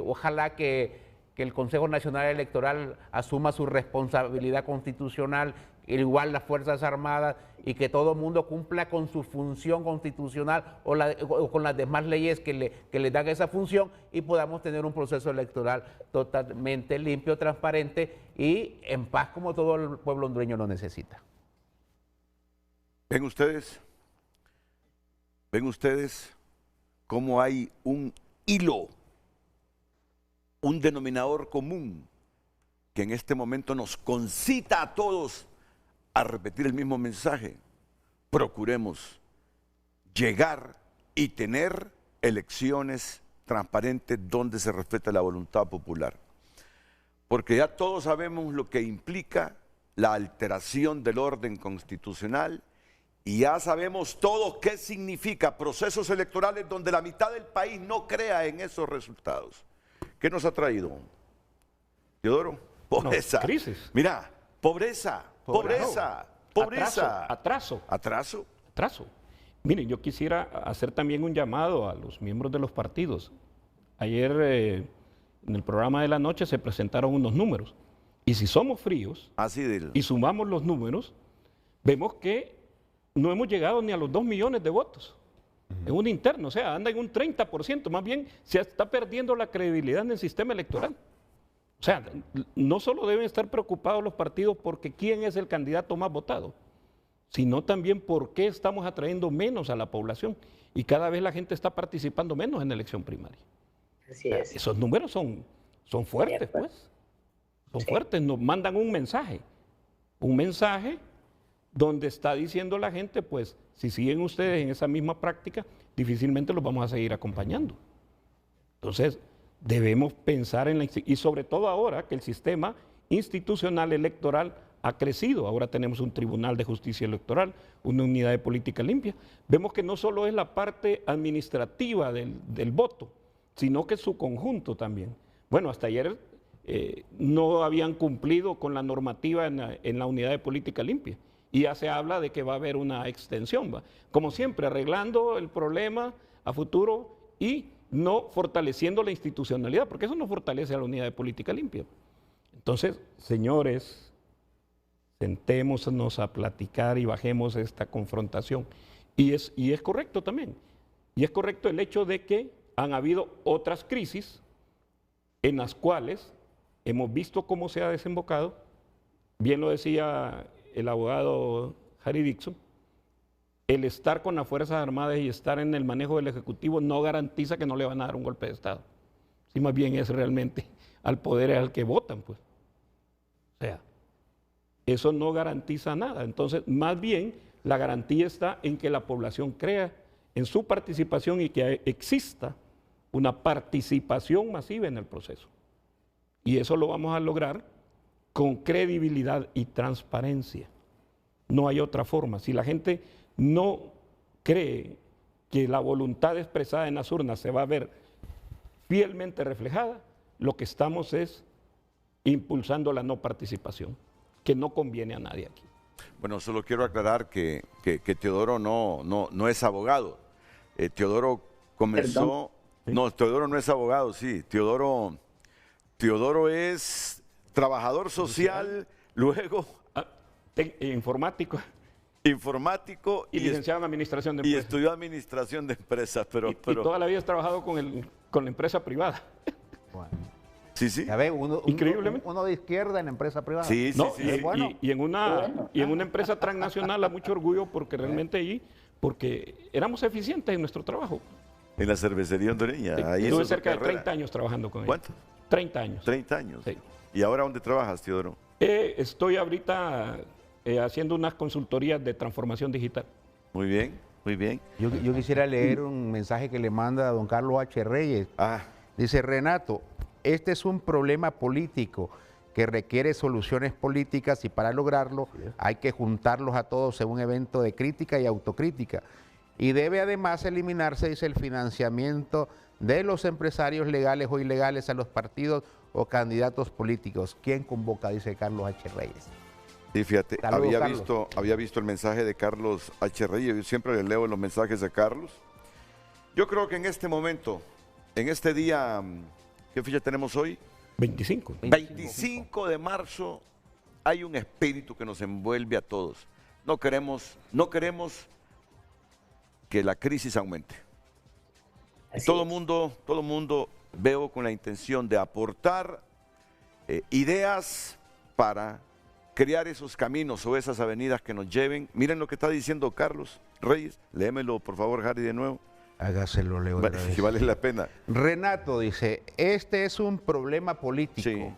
Ojalá que el Consejo Nacional Electoral asuma su responsabilidad constitucional, igual las Fuerzas Armadas, y que todo el mundo cumpla con su función constitucional o con las demás leyes que le dan esa función, y podamos tener un proceso electoral totalmente limpio, transparente y en paz, como todo el pueblo hondureño lo necesita. ¿Ven ustedes cómo hay un hilo, un denominador común que en este momento nos concita a todos a repetir el mismo mensaje? Procuremos llegar y tener elecciones transparentes donde se respete la voluntad popular. Porque ya todos sabemos lo que implica la alteración del orden constitucional, y ya sabemos todos qué significa procesos electorales donde la mitad del país no crea en esos resultados. ¿Qué nos ha traído, Teodoro? Pobreza. No, crisis. Mira, pobreza. Atraso. Miren, yo quisiera hacer también un llamado a los miembros de los partidos. Ayer en el programa de la noche se presentaron unos números. Y si somos fríos y sumamos los números, vemos que no hemos llegado ni a los 2 millones de votos. En un interno, o sea, anda en un 30%. Más bien se está perdiendo la credibilidad en el sistema electoral. O sea, no solo deben estar preocupados los partidos porque quién es el candidato más votado, sino también por qué estamos atrayendo menos a la población y cada vez la gente está participando menos en la elección primaria. Así es. Esos números son fuertes, pues. Son fuertes, nos mandan un mensaje donde está diciendo la gente, pues, si siguen ustedes en esa misma práctica, difícilmente los vamos a seguir acompañando. Entonces, debemos pensar y sobre todo ahora que el sistema institucional electoral ha crecido. Ahora tenemos un Tribunal de Justicia Electoral, una unidad de política limpia. Vemos que no solo es la parte administrativa del voto, sino que su conjunto también. Bueno, hasta ayer no habían cumplido con la normativa en la unidad de política limpia. Y ya se habla de que va a haber una extensión, ¿va? Como siempre, arreglando el problema a futuro y no fortaleciendo la institucionalidad, porque eso no fortalece a la unidad de política limpia. Entonces, señores, sentémonos a platicar y bajemos esta confrontación. Y es correcto también. Y es correcto el hecho de que han habido otras crisis en las cuales hemos visto cómo se ha desembocado. Bien lo decía el abogado Harry Dixon, el estar con las Fuerzas Armadas y estar en el manejo del Ejecutivo no garantiza que no le van a dar un golpe de Estado. Sí, más bien es realmente al poder al que votan, pues. O sea, eso no garantiza nada. Entonces, más bien, la garantía está en que la población crea en su participación y que exista una participación masiva en el proceso. Y eso lo vamos a lograr con credibilidad y transparencia. No hay otra forma. Si la gente no cree que la voluntad expresada en las urnas se va a ver fielmente reflejada, lo que estamos es impulsando la no participación, que no conviene a nadie aquí. Bueno, solo quiero aclarar que Teodoro no es abogado. Teodoro comenzó... No, Teodoro no es abogado, sí. Teodoro es trabajador social, luego... Informático. Informático y licenciado en administración de empresas. Y empresas. estudió administración de empresas, pero... Y toda la vida has trabajado con la empresa privada. Bueno. Sí, sí. Ya ve, Increíblemente. uno de izquierda en la empresa privada. Sí, sí, No, sí. Y en una empresa transnacional a mucho orgullo porque realmente allí, porque éramos eficientes en nuestro trabajo. En la cervecería hondureña. Ahí Estuve hizo cerca de carrera. 30 años trabajando con ¿Cuánto? ellos. 30 años. 30 años. Sí. ¿Y ahora dónde trabajas, Teodoro? Estoy ahorita haciendo unas consultorías de transformación digital. Muy bien, muy bien. Yo quisiera leer un mensaje que le manda a don Carlos H. Reyes. Dice, Renato, este es un problema político que requiere soluciones políticas y para lograrlo hay que juntarlos a todos en un evento de crítica y autocrítica. Y debe además eliminarse, dice, el financiamiento de los empresarios legales o ilegales a los partidos o candidatos políticos. ¿Quién convoca? Dice Carlos H. Reyes. Sí, fíjate, Saludos, había visto el mensaje de Carlos H. Reyes. Yo siempre le leo los mensajes de Carlos. Yo creo que en este momento, en este día, ¿qué fecha tenemos hoy? 25. 25 de marzo, hay un espíritu que nos envuelve a todos. No queremos que la crisis aumente. Todo el mundo veo con la intención de aportar ideas para crear esos caminos o esas avenidas que nos lleven. Miren lo que está diciendo Carlos Reyes. Léemelo, por favor, Harry, de nuevo. Hágaselo, Leo. Si vale la pena. Renato dice, este es un problema político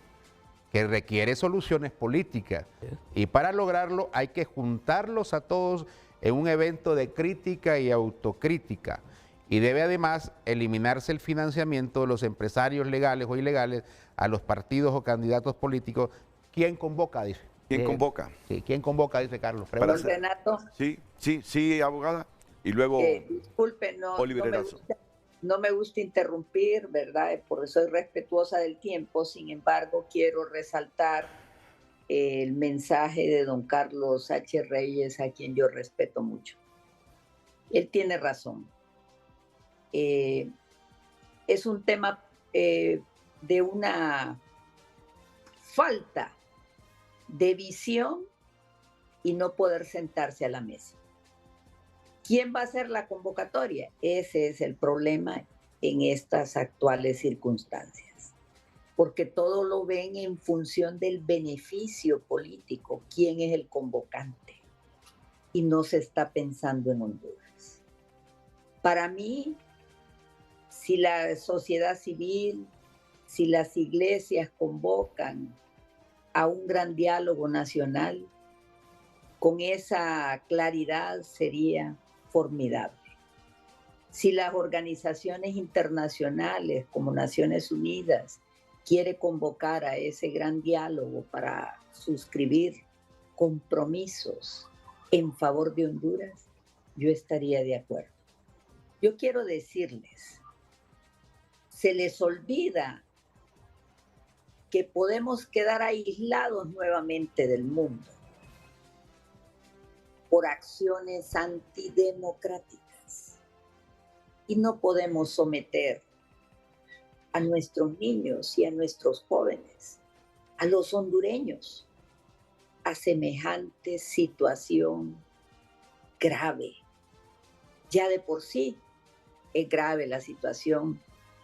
que requiere soluciones políticas y para lograrlo hay que juntarlos a todos en un evento de crítica y autocrítica y debe además eliminarse el financiamiento de los empresarios legales o ilegales a los partidos o candidatos políticos. ¿Quién convoca? Dice. ¿Quién convoca? Sí, ¿quién convoca? Dice Carlos. Renato. Sí, abogada. Y luego, disculpe, no me gusta interrumpir, ¿verdad? Porque soy respetuosa del tiempo. Sin embargo, quiero resaltar el mensaje de don Carlos H. Reyes, a quien yo respeto mucho. Él tiene razón. Es un tema de una falta de visión y no poder sentarse a la mesa. ¿Quién va a hacer la convocatoria? Ese es el problema en estas actuales circunstancias, porque todo lo ven en función del beneficio político. ¿Quién es el convocante? Y no se está pensando en Honduras. Para mí, si la sociedad civil, si las iglesias convocan a un gran diálogo nacional, con esa claridad sería formidable. Si las organizaciones internacionales como Naciones Unidas quiere convocar a ese gran diálogo para suscribir compromisos en favor de Honduras, yo estaría de acuerdo. Yo quiero decirles, se les olvida que podemos quedar aislados nuevamente del mundo por acciones antidemocráticas. Y no podemos someter a nuestros niños y a nuestros jóvenes, a los hondureños, a semejante situación grave. Ya de por sí es grave la situación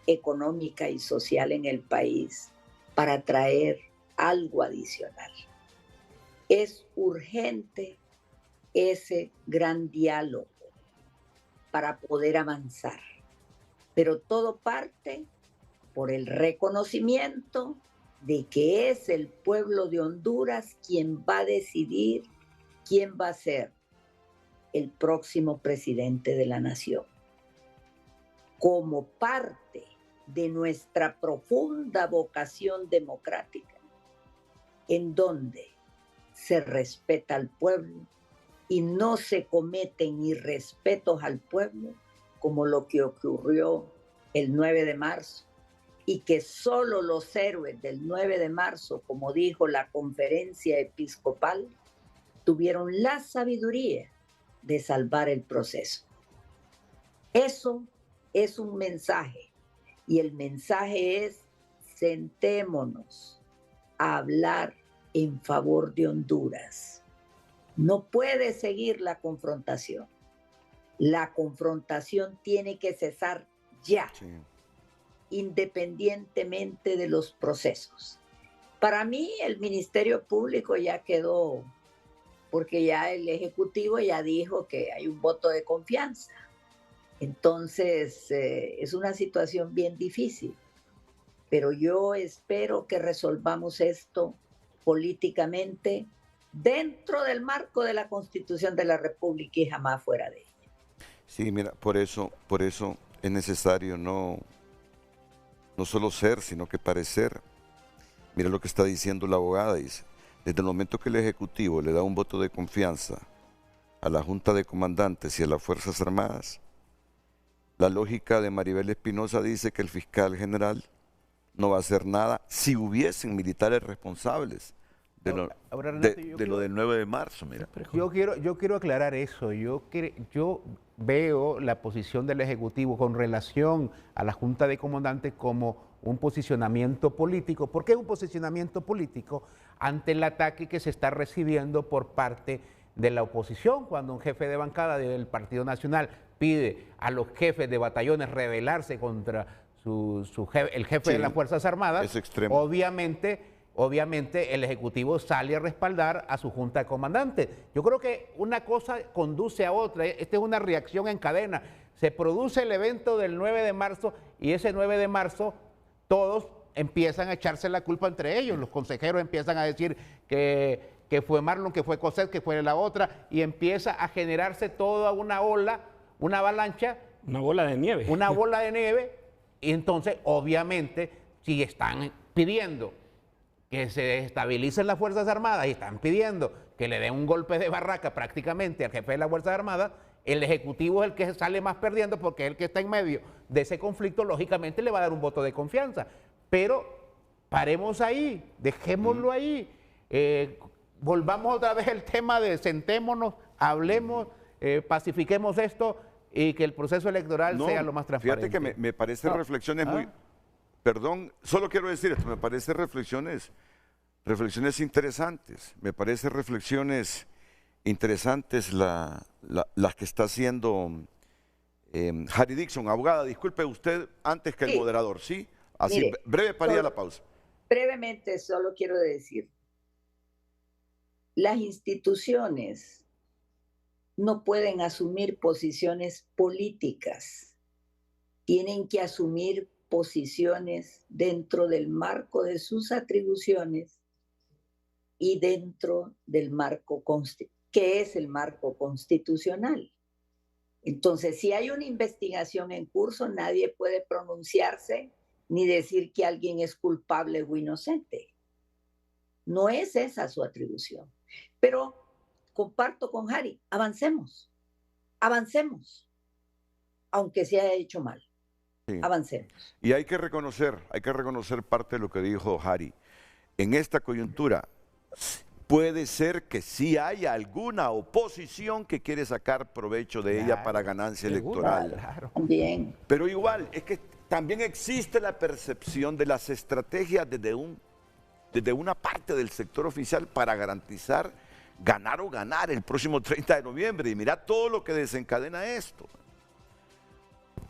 económica y social en el país para traer algo adicional. Es urgente ese gran diálogo para poder avanzar, pero todo parte por el reconocimiento de que es el pueblo de Honduras quien va a decidir quién va a ser el próximo presidente de la nación. Como parte de nuestra profunda vocación democrática, en donde se respeta al pueblo y no se cometen irrespetos al pueblo, como lo que ocurrió el 9 de marzo, y que solo los héroes del 9 de marzo, como dijo la conferencia episcopal, tuvieron la sabiduría de salvar el proceso. Eso es un mensaje, y el mensaje es: sentémonos a hablar en favor de Honduras. No puede seguir la confrontación. La confrontación tiene que cesar ya, sí, independientemente de los procesos. Para mí, el Ministerio Público ya quedó, porque ya el Ejecutivo ya dijo que hay un voto de confianza. Entonces, es una situación bien difícil. Pero yo espero que resolvamos esto políticamente dentro del marco de la Constitución de la República y jamás fuera de ella. Sí, mira, por eso es necesario no solo ser, sino que parecer. Mira lo que está diciendo la abogada, dice: desde el momento que el Ejecutivo le da un voto de confianza a la Junta de Comandantes y a las Fuerzas Armadas, la lógica de Maribel Espinosa dice que el fiscal general no va a hacer nada si hubiesen militares responsables de lo del 9 de marzo. Mira. Yo quiero aclarar eso. Yo veo la posición del Ejecutivo con relación a la Junta de Comandantes como un posicionamiento político. ¿Por qué un posicionamiento político? Ante el ataque que se está recibiendo por parte de la oposición, cuando un jefe de bancada del Partido Nacional pide a los jefes de batallones rebelarse contra el jefe de las Fuerzas Armadas, es extremo. Obviamente el Ejecutivo sale a respaldar a su Junta de Comandantes. Yo creo que una cosa conduce a otra. Esta es una reacción en cadena. Se produce el evento del 9 de marzo y ese 9 de marzo todos empiezan a echarse la culpa entre ellos. Los consejeros empiezan a decir que fue Marlon, que fue Cosette, que fue la otra, y empieza a generarse toda una ola, una avalancha. Una bola de nieve. Una bola de nieve. Y entonces, obviamente, si están pidiendo que se desestabilicen las Fuerzas Armadas y están pidiendo que le den un golpe de barraca prácticamente al jefe de las Fuerzas Armadas, el Ejecutivo es el que sale más perdiendo porque es el que está en medio de ese conflicto, lógicamente le va a dar un voto de confianza. Pero paremos ahí, dejémoslo ahí, volvamos otra vez al tema de sentémonos, hablemos, pacifiquemos esto y que el proceso electoral sea lo más transparente. Fíjate que me parecen reflexiones muy... Perdón, solo quiero decir esto, me parece reflexiones interesantes, me parece reflexiones interesantes las que está haciendo Harry Dixon. Abogada, disculpe usted antes que el moderador, ¿sí? Así, mire, breve para ir a la pausa. Brevemente, solo quiero decir, las instituciones no pueden asumir posiciones políticas, tienen que asumir posiciones dentro del marco de sus atribuciones y dentro del marco que es el marco constitucional. Entonces, si hay una investigación en curso, nadie puede pronunciarse ni decir que alguien es culpable o inocente. No es esa su atribución. Pero comparto con Harry, avancemos, aunque se haya hecho mal. Sí. Avancemos. Y hay que reconocer parte de lo que dijo Harry. En esta coyuntura puede ser que sí haya alguna oposición que quiere sacar provecho de ella para ganancia electoral. Claro. Bien. Pero igual, es que también existe la percepción de las estrategias desde una parte del sector oficial para garantizar ganar el próximo 30 de noviembre. Y mira todo lo que desencadena esto.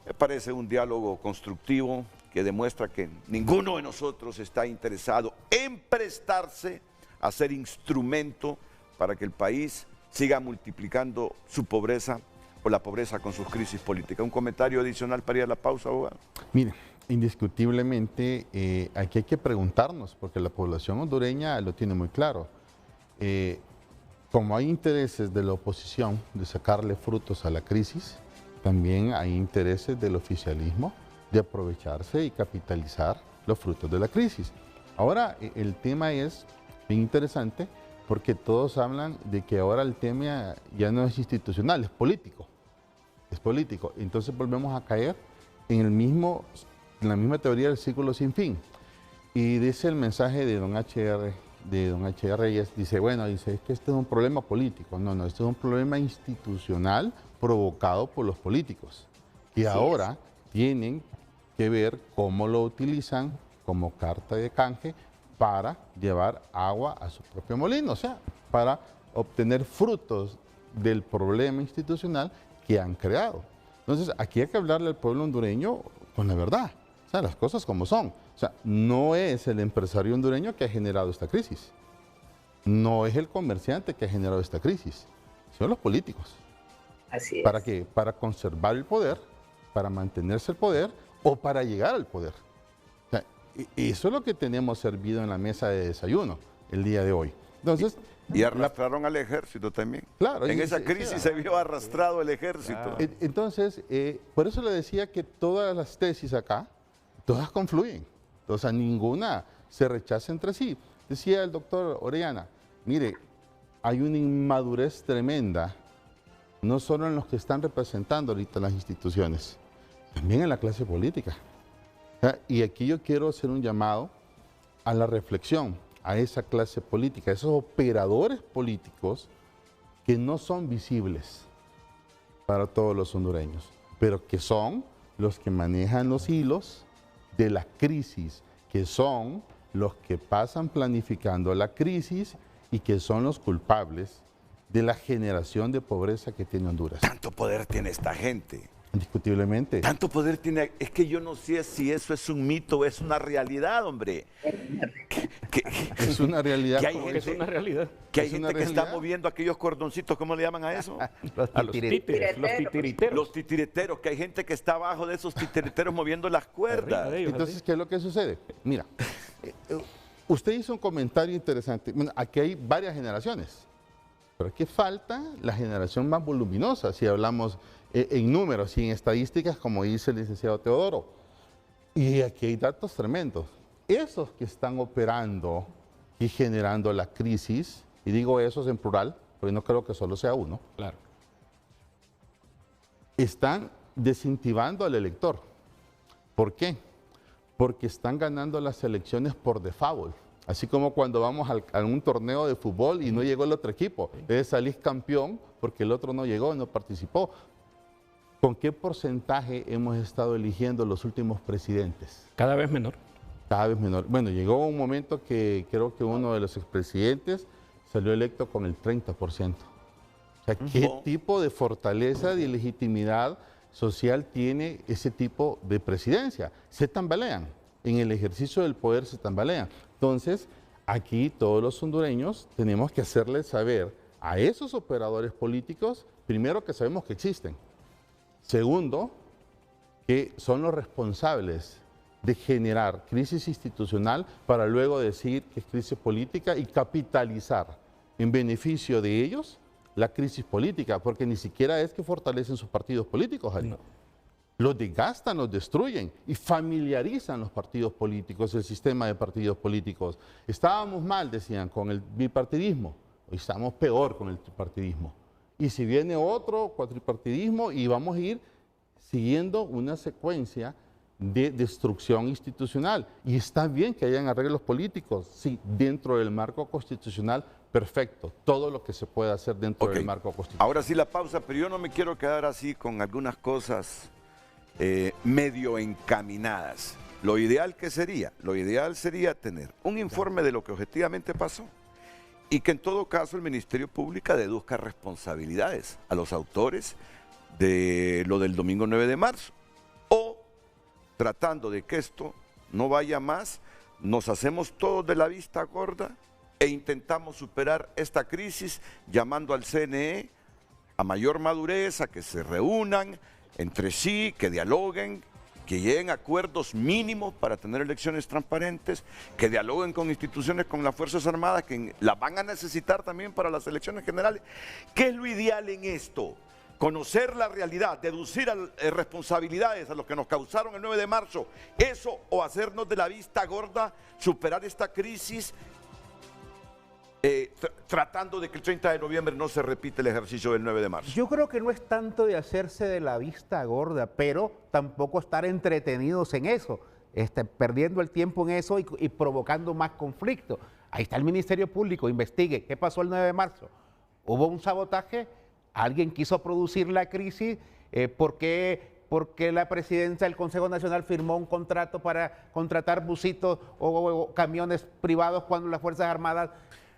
Me parece un diálogo constructivo que demuestra que ninguno de nosotros está interesado en prestarse a ser instrumento para que el país siga multiplicando su pobreza o la pobreza con sus crisis políticas. Un comentario adicional para ir a la pausa, abogado. Mire, indiscutiblemente aquí hay que preguntarnos, porque la población hondureña lo tiene muy claro. Como hay intereses de la oposición de sacarle frutos a la crisis, también hay intereses del oficialismo de aprovecharse y capitalizar los frutos de la crisis. Ahora, el tema es bien interesante, porque todos hablan de que ahora el tema ya no es institucional, es político. Es político. Entonces volvemos a caer en la misma teoría del círculo sin fin. Y dice el mensaje de don H.R. Reyes, dice, bueno, dice, es que este es un problema político. No, este es un problema institucional provocado por los políticos, que ahora tienen que ver cómo lo utilizan como carta de canje para llevar agua a su propio molino, o sea, para obtener frutos del problema institucional que han creado. Entonces, aquí hay que hablarle al pueblo hondureño con la verdad, o sea, las cosas como son. O sea, no es el empresario hondureño que ha generado esta crisis, no es el comerciante que ha generado esta crisis, son los políticos. Así es. ¿Para qué? Para conservar el poder, para mantenerse el poder o para llegar al poder. O sea, eso es lo que tenemos servido en la mesa de desayuno el día de hoy. Entonces, y arrastraron al ejército también. Claro. En esa crisis se vio arrastrado el ejército. Claro. Entonces, por eso le decía que todas las tesis acá, todas confluyen. O sea, ninguna se rechaza entre sí. Decía el doctor Orellana, mire, hay una inmadurez tremenda, no solo en los que están representando ahorita las instituciones, también en la clase política. Y aquí yo quiero hacer un llamado a la reflexión, a esa clase política, a esos operadores políticos que no son visibles para todos los hondureños, pero que son los que manejan los hilos de la crisis, que son los que pasan planificando la crisis y que son los culpables de la generación de pobreza que tiene Honduras. Tanto poder tiene esta gente. Indiscutiblemente. Tanto poder tiene, es que yo no sé si eso es un mito o es una realidad, hombre. Es una realidad. Que hay gente, es una realidad. Que hay gente que está moviendo aquellos cordoncitos, ¿cómo le llaman a eso? los títeres, los titiriteros. Los titiriteros, que hay gente que está abajo de esos titiriteros moviendo las cuerdas. Entonces, ¿qué es lo que sucede? Mira, usted hizo un comentario interesante. Bueno, aquí hay varias generaciones, pero aquí falta la generación más voluminosa, si hablamos en números y en estadísticas, como dice el licenciado Teodoro. Y aquí hay datos tremendos. Esos que están operando y generando la crisis, y digo esos en plural, porque no creo que solo sea uno, claro, están desincentivando al elector. ¿Por qué? Porque están ganando las elecciones por default. Así como cuando vamos a un torneo de fútbol y no llegó el otro equipo, salís campeón porque el otro no llegó, no participó. ¿Con qué porcentaje hemos estado eligiendo los últimos presidentes? Cada vez menor. Cada vez menor. Bueno, llegó un momento que creo que uno de los expresidentes salió electo con el 30%. O sea, ¿qué tipo de fortaleza y legitimidad social tiene ese tipo de presidencia? Se tambalean. En el ejercicio del poder se tambalean. Entonces, aquí todos los hondureños tenemos que hacerles saber a esos operadores políticos, primero, que sabemos que existen. Segundo, que son los responsables de generar crisis institucional para luego decir que es crisis política y capitalizar en beneficio de ellos la crisis política, porque ni siquiera es que fortalecen sus partidos políticos, Ari. No. Los desgastan, los destruyen y familiarizan los partidos políticos, el sistema de partidos políticos. Estábamos mal, decían, con el bipartidismo, hoy estamos peor con el tripartidismo. Y si viene otro cuatripartidismo y vamos a ir siguiendo una secuencia de destrucción institucional. Y está bien que hayan arreglos políticos, sí, dentro del marco constitucional, perfecto. Todo lo que se pueda hacer dentro del marco constitucional. Ahora sí la pausa, pero yo no me quiero quedar así con algunas cosas medio encaminadas. Lo ideal sería tener un informe de lo que objetivamente pasó y que en todo caso el Ministerio Público deduzca responsabilidades a los autores de lo del domingo 9 de marzo. O, tratando de que esto no vaya más, nos hacemos todos de la vista gorda e intentamos superar esta crisis llamando al CNE a mayor madurez, a que se reúnan entre sí, que dialoguen, que lleguen a acuerdos mínimos para tener elecciones transparentes, que dialoguen con instituciones, con las Fuerzas Armadas, que las van a necesitar también para las elecciones generales. ¿Qué es lo ideal en esto? Conocer la realidad, deducir responsabilidades a los que nos causaron el 9 de marzo, eso, o hacernos de la vista gorda, superar esta crisis tratando de que el 30 de noviembre no se repita el ejercicio del 9 de marzo? Yo creo que no es tanto de hacerse de la vista gorda, pero tampoco estar entretenidos en eso, perdiendo el tiempo en eso y provocando más conflicto. Ahí está el Ministerio Público, investigue qué pasó el 9 de marzo. ¿Hubo un sabotaje? ¿Alguien quiso producir la crisis? ¿Por qué la presidencia del Consejo Nacional firmó un contrato para contratar busitos o camiones privados cuando las Fuerzas Armadas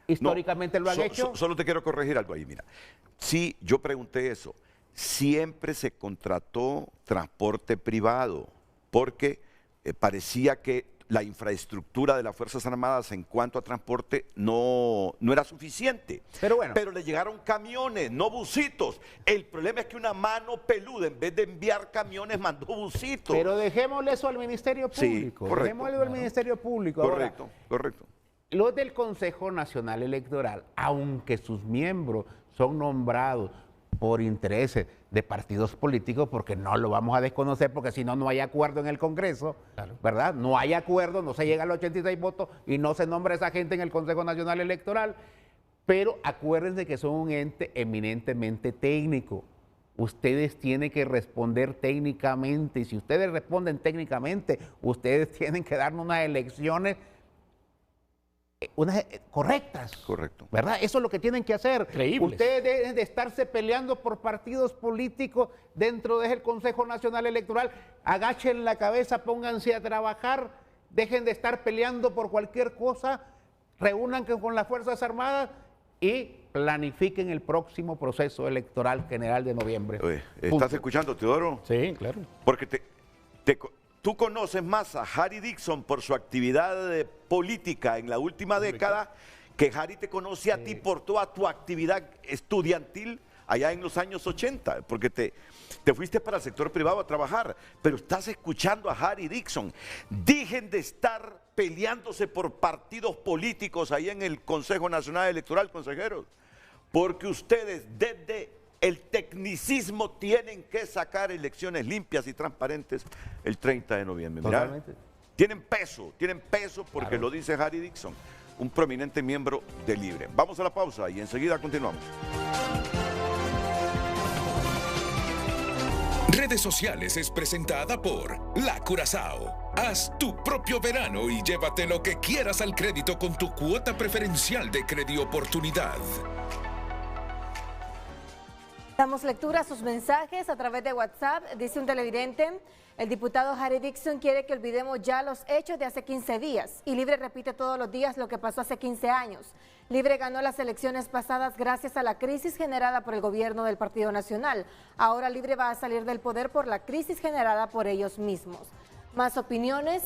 históricamente lo han hecho? Solo te quiero corregir algo ahí, mira. Sí, yo pregunté eso. Siempre se contrató transporte privado porque parecía que la infraestructura de las Fuerzas Armadas en cuanto a transporte no era suficiente. Pero bueno. Pero le llegaron camiones, no busitos. El problema es que una mano peluda, en vez de enviar camiones, mandó busitos. Pero dejémosle eso al Ministerio Público. Sí, correcto. Dejémosle al Ministerio Público. Correcto, ahora, correcto. Los del Consejo Nacional Electoral, aunque sus miembros son nombrados por intereses de partidos políticos, porque no lo vamos a desconocer, porque si no, no hay acuerdo en el Congreso, claro, ¿verdad? No hay acuerdo, no se llega a los 86 votos y no se nombra esa gente en el Consejo Nacional Electoral, pero acuérdense que son un ente eminentemente técnico. Ustedes tienen que responder técnicamente, y si ustedes responden técnicamente, ustedes tienen que darnos unas elecciones correctas. Correcto. ¿Verdad? Eso es lo que tienen que hacer. Creíbles. Ustedes deben de estarse peleando por partidos políticos dentro del Consejo Nacional Electoral. Agachen la cabeza, pónganse a trabajar, dejen de estar peleando por cualquier cosa, reúnan con las Fuerzas Armadas y planifiquen el próximo proceso electoral general de noviembre. Oye, ¿estás escuchando, Teodoro? Sí, claro. Porque tú conoces más a Harry Dixon por su actividad política en la última década que Harry te conoce a ti por toda tu actividad estudiantil allá en los años 80, porque te fuiste para el sector privado a trabajar, pero estás escuchando a Harry Dixon. Dejen de estar peleándose por partidos políticos ahí en el Consejo Nacional Electoral, consejeros, porque ustedes desde el tecnicismo tienen que sacar elecciones limpias y transparentes el 30 de noviembre. Mirá, tienen peso porque claro, lo dice Harry Dixon, un prominente miembro de Libre. Vamos a la pausa y enseguida continuamos. Redes Sociales es presentada por La Curazao. Haz tu propio verano y llévate lo que quieras al crédito con tu cuota preferencial de Credioportunidad. Damos lectura a sus mensajes a través de WhatsApp. Dice un televidente, el diputado Harry Dixon quiere que olvidemos ya los hechos de hace 15 días. Y Libre repite todos los días lo que pasó hace 15 años. Libre ganó las elecciones pasadas gracias a la crisis generada por el gobierno del Partido Nacional. Ahora Libre va a salir del poder por la crisis generada por ellos mismos. Más opiniones.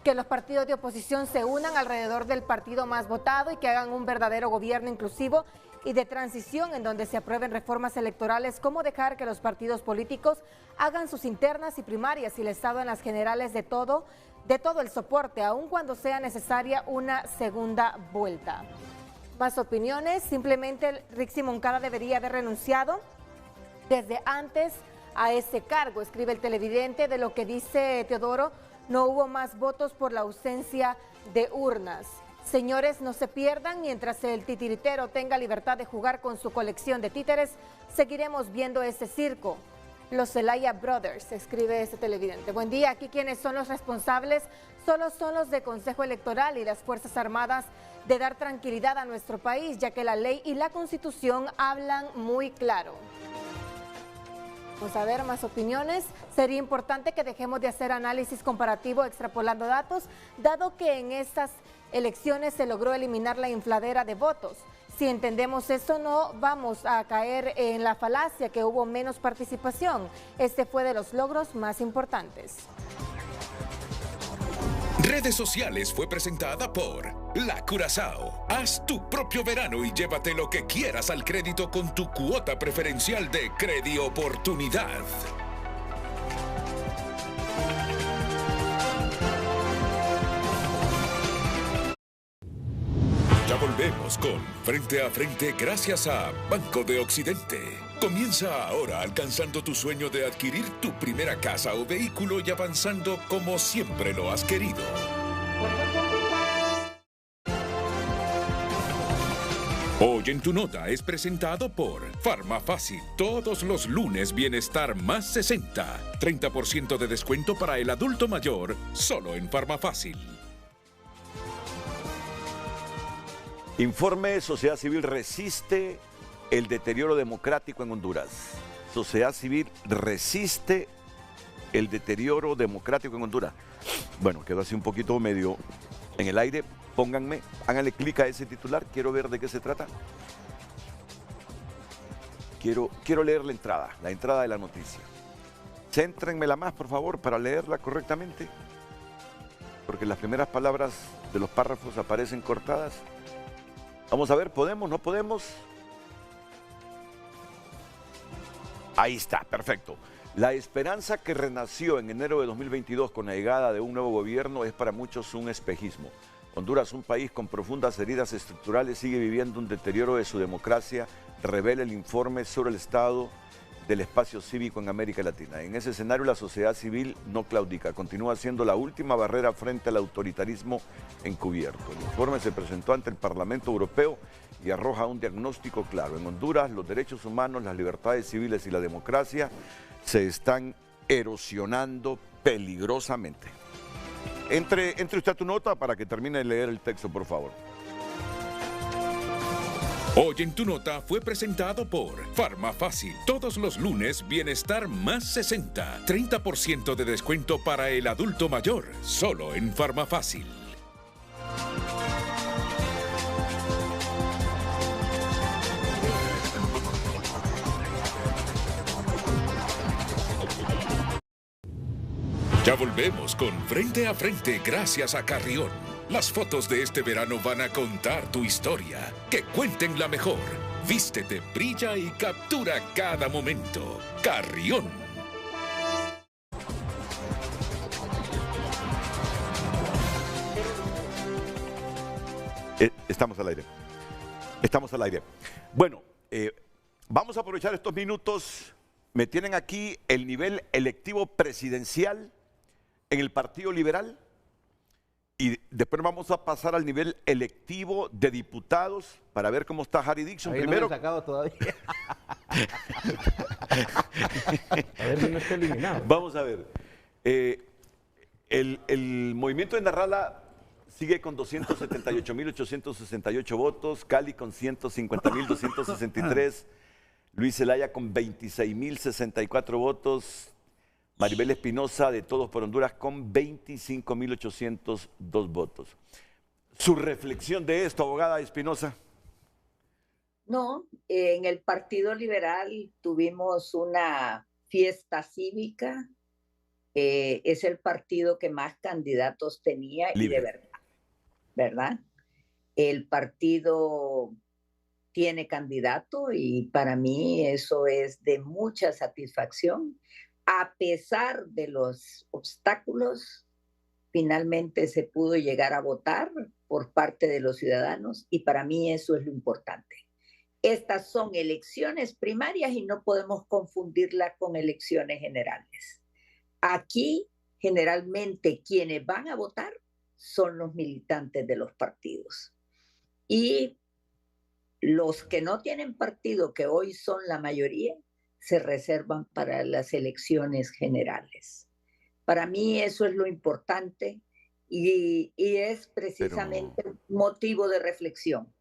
Que los partidos de oposición se unan alrededor del partido más votado y que hagan un verdadero gobierno inclusivo y de transición en donde se aprueben reformas electorales, como dejar que los partidos políticos hagan sus internas y primarias y el Estado en las generales de todo el soporte, aun cuando sea necesaria una segunda vuelta. Más opiniones. Simplemente Rixi Moncada debería haber renunciado desde antes a ese cargo, escribe el televidente. De lo que dice Teodoro, no hubo más votos por la ausencia de urnas. Señores, no se pierdan, mientras el titiritero tenga libertad de jugar con su colección de títeres, seguiremos viendo ese circo. Los Zelaya Brothers, escribe este televidente. Buen día, aquí quienes son los responsables solo son los de Consejo Electoral y las Fuerzas Armadas de dar tranquilidad a nuestro país, ya que la ley y la Constitución hablan muy claro. Vamos a ver más opiniones. Sería importante que dejemos de hacer análisis comparativo extrapolando datos, dado que en estas elecciones se logró eliminar la infladera de votos. Si entendemos eso, no vamos a caer en la falacia que hubo menos participación. Este fue de los logros más importantes. Redes Sociales fue presentada por La Curazao. Haz tu propio verano y llévate lo que quieras al crédito con tu cuota preferencial de Credioportunidad. Ya volvemos con Frente a Frente gracias a Banco de Occidente. Comienza ahora alcanzando tu sueño de adquirir tu primera casa o vehículo y avanzando como siempre lo has querido. Hoy en tu nota es presentado por Farmafácil. Todos los lunes Bienestar más 60. 30% de descuento para el adulto mayor, solo en Farmafácil. Informe: Sociedad Civil resiste el deterioro democrático en Honduras. Sociedad Civil resiste el deterioro democrático en Honduras. Bueno, quedó así un poquito medio en el aire. Pónganme, háganle clic a ese titular, quiero ver de qué se trata. Quiero leer la entrada de la noticia. Céntrenmela más, por favor, para leerla correctamente, porque las primeras palabras de los párrafos aparecen cortadas. Vamos a ver, ¿podemos? ¿No podemos? Ahí está, perfecto. La esperanza que renació en enero de 2022 con la llegada de un nuevo gobierno es para muchos un espejismo. Honduras, un país con profundas heridas estructurales, sigue viviendo un deterioro de su democracia, revela el informe sobre el estado del espacio cívico en América Latina. En ese escenario, la sociedad civil no claudica, continúa siendo la última barrera frente al autoritarismo encubierto. El informe se presentó ante el Parlamento Europeo y arroja un diagnóstico claro. En Honduras, los derechos humanos, las libertades civiles y la democracia se están erosionando peligrosamente. Entre usted a tu nota para que termine de leer el texto, por favor. Hoy en tu nota fue presentado por Farmafácil. Todos los lunes Bienestar más 60. 30% de descuento para el adulto mayor, solo en Farmafácil. Ya volvemos con Frente a Frente gracias a Carrión. Las fotos de este verano van a contar tu historia. Que cuenten la mejor. Vístete, brilla y captura cada momento. Carrión. Estamos al aire. Estamos al aire. Bueno, vamos a aprovechar estos minutos. Me tienen aquí el nivel electivo presidencial en el Partido Liberal y después vamos a pasar al nivel electivo de diputados para ver cómo está Harry Dixon. Ahí Primero, no me he sacado todavía. A ver si no está eliminado. vamos a ver. El movimiento de Narrala sigue con 278.868 votos, Cali con 150.263, Luis Zelaya con 26.064 votos, Maribel Espinosa de Todos por Honduras con 25.802 votos. ¿Su reflexión de esto, abogada Espinosa? No, en el Partido Liberal tuvimos una fiesta cívica. Es el partido que más candidatos tenía Libre. Y de verdad, ¿verdad? El partido tiene candidato y para mí eso es de mucha satisfacción. A pesar de los obstáculos, finalmente se pudo llegar a votar por parte de los ciudadanos y para mí eso es lo importante. Estas son elecciones primarias y no podemos confundirlas con elecciones generales. Aquí, generalmente, quienes van a votar son los militantes de los partidos. Y los que no tienen partido, que hoy son la mayoría, se reservan para las elecciones generales. Para mí eso es lo importante y es precisamente un motivo de reflexión.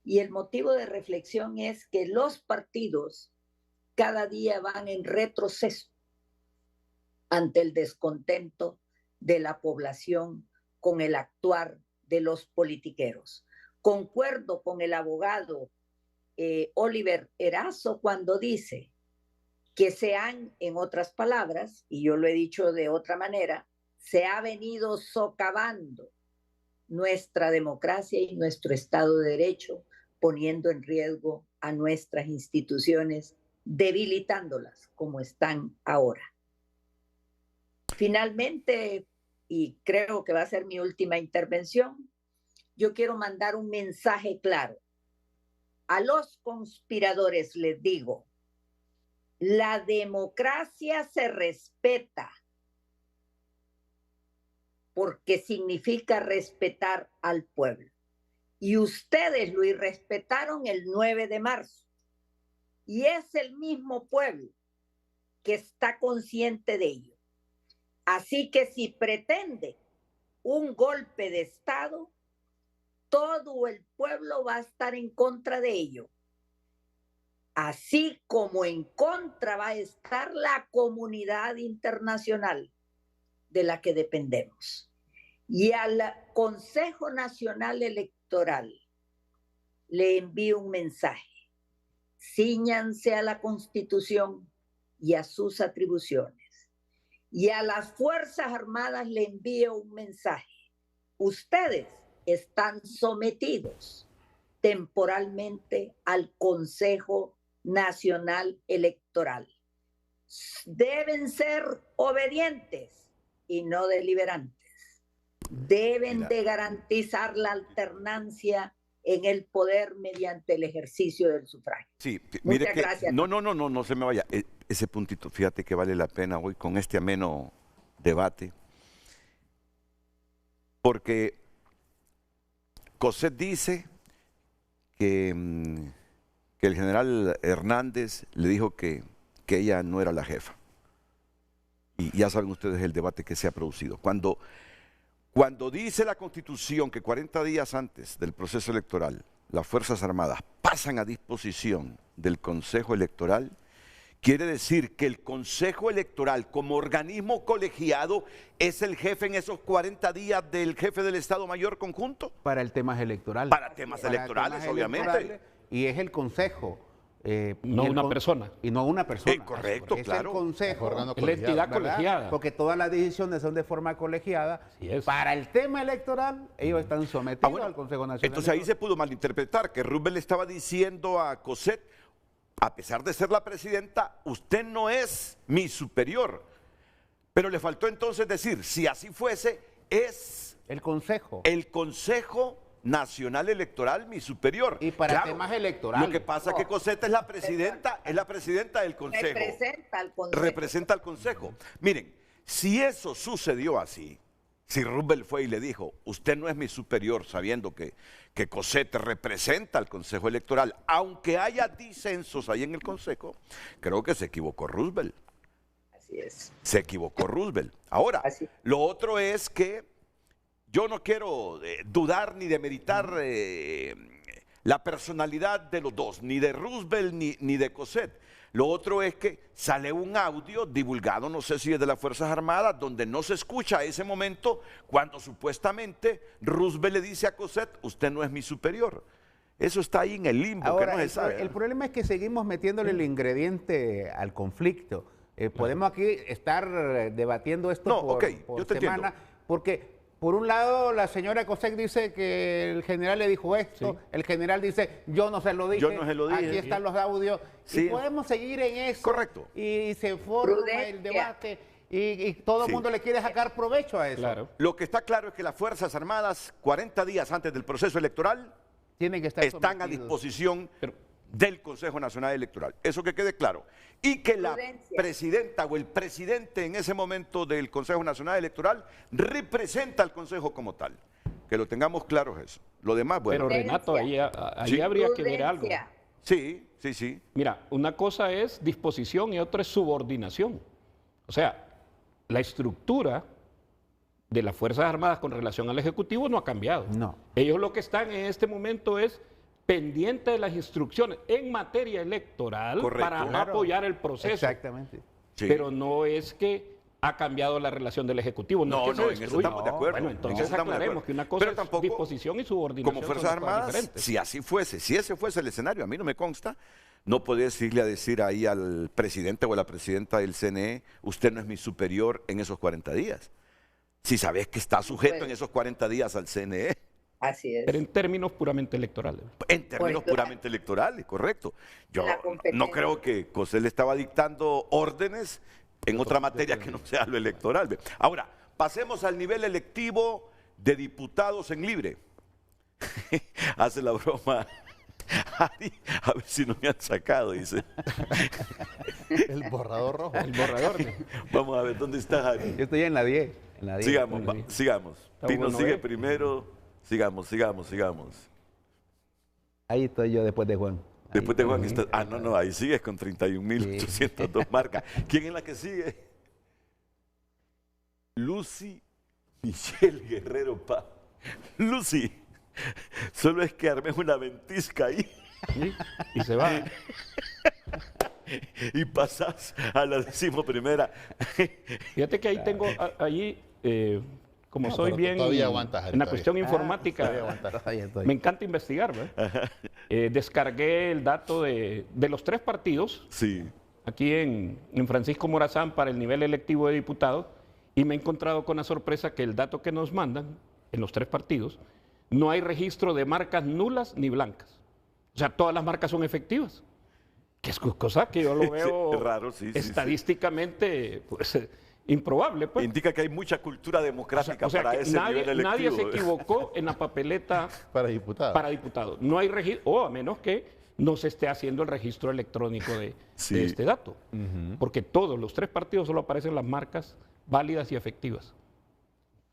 Y el motivo de reflexión es que los partidos cada día van en retroceso ante el descontento de la población con el actuar de los politiqueros. Concuerdo con el abogado Oliver Erazo cuando dice que se han, en otras palabras, y yo lo he dicho de otra manera, se ha venido socavando nuestra democracia y nuestro Estado de Derecho, poniendo en riesgo a nuestras instituciones, debilitándolas como están ahora. Finalmente, y creo que va a ser mi última intervención, yo quiero mandar un mensaje claro. A los conspiradores les digo, la democracia se respeta porque significa respetar al pueblo. Y ustedes lo irrespetaron el 9 de marzo. Y es el mismo pueblo que está consciente de ello. Así que si pretende un golpe de Estado, todo el pueblo va a estar en contra de ello. Así como en contra va a estar la comunidad internacional de la que dependemos. Y al Consejo Nacional Electoral le envío un mensaje. Cíñanse a la Constitución y a sus atribuciones. Y a las Fuerzas Armadas le envío un mensaje. Ustedes están sometidos temporalmente al Consejo Nacional Electoral. Deben ser obedientes y no deliberantes. Deben de garantizar la alternancia en el poder mediante el ejercicio del sufragio. Sí, mire Muchas que gracias. no se me vaya. Ese puntito, fíjate que vale la pena hoy con este ameno debate, porque Cosette dice que el general Hernández le dijo que ella no era la jefa. Y ya saben ustedes el debate que se ha producido. Cuando dice la Constitución que 40 días antes del proceso electoral las Fuerzas Armadas pasan a disposición del Consejo Electoral, quiere decir que el Consejo Electoral como organismo colegiado es el jefe en esos 40 días del jefe del Estado Mayor conjunto. Para el temas electoral. Para temas electorales, obviamente. Y es el Consejo. No una persona. Y no una persona. Correcto, es claro. el Consejo. Órgano Es la entidad ¿verdad? colegiada. Porque todas las decisiones son de forma colegiada. Así es. Para el tema electoral, ellos están sometidos bueno, al Consejo Nacional. Entonces ahí se pudo malinterpretar que Roosevelt le estaba diciendo a Cosette, a pesar de ser la presidenta, usted no es mi superior. Pero le faltó entonces decir, si así fuese, es el Consejo. el Consejo Nacional Electoral mi superior. Y para temas electorales. Lo que pasa es que Cosette es la presidenta del Consejo. Representa al Consejo. Representa al Consejo. Miren, si eso sucedió así, si Roosevelt fue y le dijo, usted no es mi superior, sabiendo que Cosette representa al Consejo Electoral, aunque haya disensos ahí en el Consejo, creo que se equivocó Roosevelt. Así es. Se equivocó Roosevelt. Ahora, Así. lo otro es que yo no quiero dudar ni demeritar la personalidad de los dos, ni de Roosevelt ni de Cosette. Lo otro es que sale un audio divulgado, no sé si es de las Fuerzas Armadas, donde no se escucha a ese momento cuando supuestamente Roosevelt le dice a Cosette, usted no es mi superior. Eso está ahí en el limbo, Ahora, que no se sabe. el problema es que seguimos metiéndole el ingrediente al conflicto. Podemos aquí estar debatiendo esto por yo te semana, entiendo. porque por un lado la señora Cosette dice que el general le dijo esto, el general dice yo no se lo dije, Yo no se lo dije. aquí están los audios, Sí. y podemos seguir en eso. Correcto. Y se forma Prudencia. el debate y todo el Sí. mundo le quiere sacar provecho a eso. Claro. Lo que está claro es que las Fuerzas Armadas, 40 días antes del proceso electoral, Tienen que estar están a sometidos. disposición del Consejo Nacional Electoral. Eso que quede claro. Y que la Prudencia. presidenta o el presidente en ese momento del Consejo Nacional Electoral representa al Consejo como tal. Que lo tengamos claro eso. Lo demás, bueno. Pero Renato, ahí Sí. habría que ver algo. Prudencia. Sí. Mira, una cosa es disposición y otra es subordinación. O sea, la estructura de las Fuerzas Armadas con relación al Ejecutivo no ha cambiado. No. Ellos lo que están en este momento es pendiente de las instrucciones en materia electoral Correcto. para Claro. apoyar el proceso. Exactamente. Sí. Pero no es que ha cambiado la relación del Ejecutivo. No, es que no, se en eso destruya. estamos de acuerdo. Bueno, En entonces eso estamos de aclaremos acuerdo. que una cosa Pero es tampoco, disposición y subordinación. Como son Fuerzas dos cosas Armadas, diferentes. si así fuese, si ese fuese el escenario, a mí no me consta, no podés irle a decir ahí al presidente o a la presidenta del CNE, usted no es mi superior en esos 40 días. Si sabes que está sujeto puede. en esos 40 días al CNE, Así es. Pero en términos puramente electorales. en términos Pues, puramente electorales, correcto. Yo La competencia. no creo que Cosette le estaba dictando órdenes en otra materia que no sea lo electoral. Ve. Ahora, pasemos al nivel electivo de diputados en libre. Hace la broma. Ari, a ver si no me han sacado, dice. El borrador rojo. El borrador. Vamos a ver, ¿dónde está Ari? Yo estoy en la 10. En la 10. Sigamos, sigamos. Está Pino bueno, sigue ¿eh? primero. Sigamos. Ahí estoy yo después de Juan. Después de Juan, no, ahí sigues con 31.802 marcas. ¿Quién es la que sigue? Lucy Michelle Guerrero Paz. Lucy, solo es que armes una ventisca ahí. ¿Sí? Y se va. Y pasas a la 11ª. Fíjate que ahí tengo, como No, soy pero bien todavía aguantas, en la todavía. cuestión informática, Todavía estoy. me encanta investigar, ¿verdad? Descargué el dato de los 3 partidos, Sí. aquí en Francisco Morazán para el nivel electivo de diputados, y me he encontrado con la sorpresa que el dato que nos mandan en los 3 partidos, no hay registro de marcas nulas ni blancas. O sea, todas las marcas son efectivas. Que es cosa que yo lo veo Es raro, sí, estadísticamente pues, improbable. Pues. Indica que hay mucha cultura democrática O sea, para que ese nivel electivo. nadie se equivocó en la papeleta Para diputados. para diputado. No hay registro, o a menos que no se esté haciendo el registro electrónico de este dato. Porque todos los 3 partidos solo aparecen las marcas válidas y efectivas.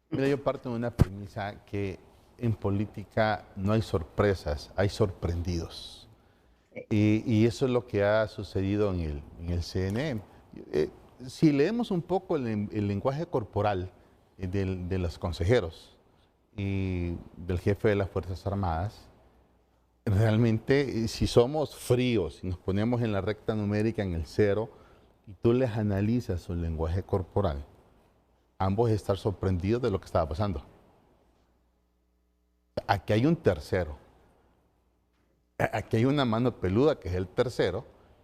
Mira, yo parto de una premisa que en política no hay sorpresas, hay sorprendidos. Y eso es lo que ha sucedido en el CNE. Si leemos un poco el lenguaje corporal de los consejeros y del jefe de las Fuerzas Armadas, realmente si somos fríos y nos ponemos en la recta numérica en el 0 y tú les analizas su lenguaje corporal, ambos están sorprendidos de lo que estaba pasando. Aquí hay un tercero. Aquí hay una mano peluda que es el tercero,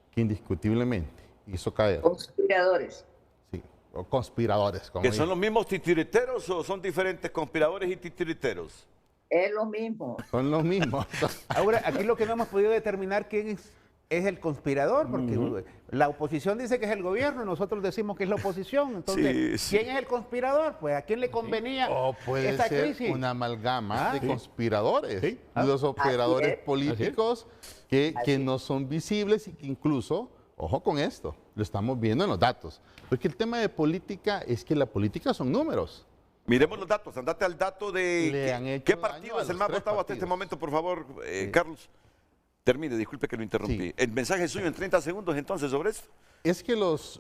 que indiscutiblemente hizo caer. Conspiradores. Sí, o conspiradores. Como ¿Que son los mismos titiriteros o son diferentes conspiradores y titiriteros? Es lo mismo. Son los mismos. Ahora, aquí lo que no hemos podido determinar quién es el conspirador, porque la oposición dice que es el gobierno, nosotros decimos que es la oposición. Entonces, ¿quién es el conspirador? Pues, ¿a quién le convenía O puede esta ser crisis? una amalgama de conspiradores. Sí. Los operadores Así es. políticos que no son visibles y que incluso, ojo con esto, lo estamos viendo en los datos. Porque el tema de política es que la política son números. Miremos los datos, andate al dato Le de han hecho qué daño partido a es el los más 3 votado hasta este partidos. momento, por favor, Carlos. Termine, disculpe que lo interrumpí. Sí. El mensaje suyo en 30 segundos entonces sobre esto. Es que las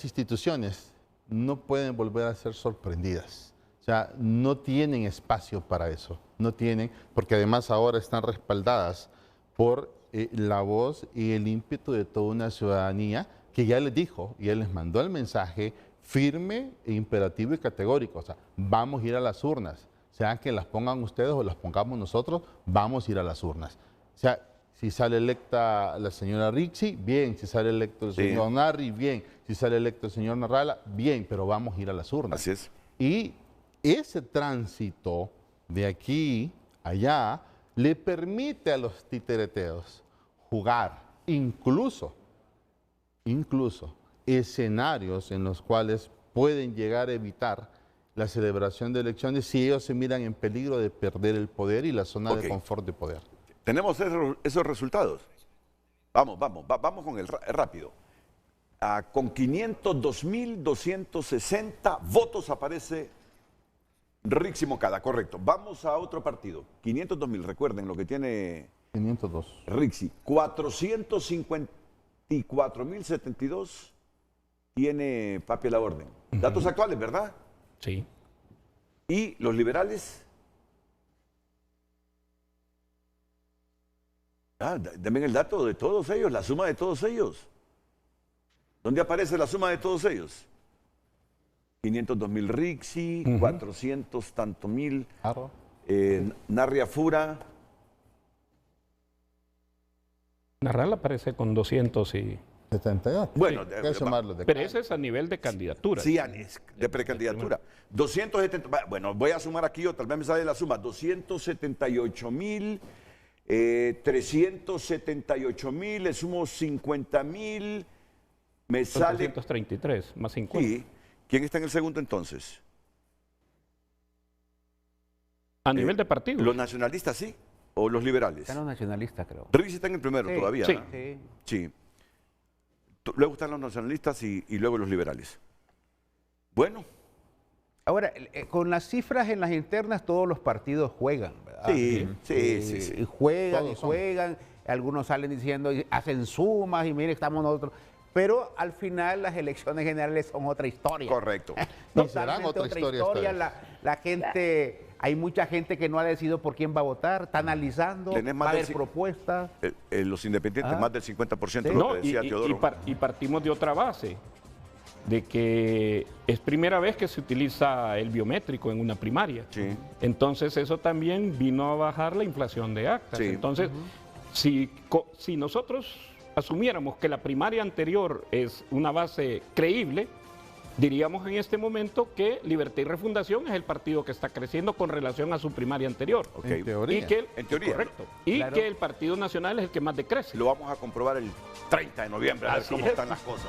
instituciones no pueden volver a ser sorprendidas. O sea, no tienen espacio para eso. No tienen, porque además ahora están respaldadas por la voz y el ímpetu de toda una ciudadanía que ya les dijo, ya les mandó el mensaje firme, imperativo y categórico. O sea, vamos a ir a las urnas. Sean que las pongan ustedes o las pongamos nosotros, vamos a ir a las urnas. O sea, si sale electa la señora Rixi, bien. Si sale electo el señor Narri, bien. Si sale electo el señor Narrala, bien. Pero vamos a ir a las urnas. Así es. Y ese tránsito de aquí a allá le permite a los titereteos jugar incluso escenarios en los cuales pueden llegar a evitar la celebración de elecciones si ellos se miran en peligro de perder el poder y la zona de confort de poder. ¿Tenemos esos resultados? Vamos con el rápido. Con 502.260 votos aparece Rixi Moncada, correcto. Vamos a otro partido. 502.000, recuerden lo que tiene 502. Rixi. 454.072 tiene Papi a la orden. Datos actuales, ¿verdad? Sí. ¿Y los liberales? Denme el dato de todos ellos, la suma de todos ellos. ¿Dónde aparece la suma de todos ellos? 502.000 Rixi, 400 tanto mil Narria Fura. Narral aparece con 200 y... 72. Bueno, hay que sumarlos de Pero cada. ese es a nivel de candidatura. Sí, de precandidatura. 270, bueno, voy a sumar aquí o tal vez me sale la suma. 278.000, 378.000, le sumo 50.000, me sale... 233 más 50. Sí. ¿Quién está en el segundo entonces? A nivel de partido. ¿Los nacionalistas sí? ¿O los liberales? Están los nacionalistas, creo. Rixi está en el primero Sí, todavía, sí. ¿no? Sí. Sí. Luego están los nacionalistas y luego los liberales. Bueno, Ahora, con las cifras en las internas, todos los partidos juegan, ¿verdad? Sí. Y juegan, Todos y son. juegan. Algunos salen diciendo, hacen sumas y mire, estamos nosotros. Pero al final las elecciones generales son otra historia. Correcto. Y serán Totalmente otra historia esta vez. La gente, hay mucha gente que no ha decidido por quién va a votar, está analizando, Tenés más va a del haber cin- propuestas. Los independientes, Ah. más del 50%, Sí. lo No, que decía Teodoro. y partimos de otra base, de que es primera vez que se utiliza el biométrico en una primaria. Sí. Entonces eso también vino a bajar la inflación de actas. Sí. Entonces, si nosotros asumiéramos que la primaria anterior es una base creíble, diríamos en este momento que Libertad y Refundación es el partido que está creciendo con relación a su primaria anterior. Ok. En teoría. Y que, En teoría. correcto. Y Claro. que el Partido Nacional es el que más decrece. Lo vamos a comprobar el 30 de noviembre, a ver Así cómo es. están las cosas.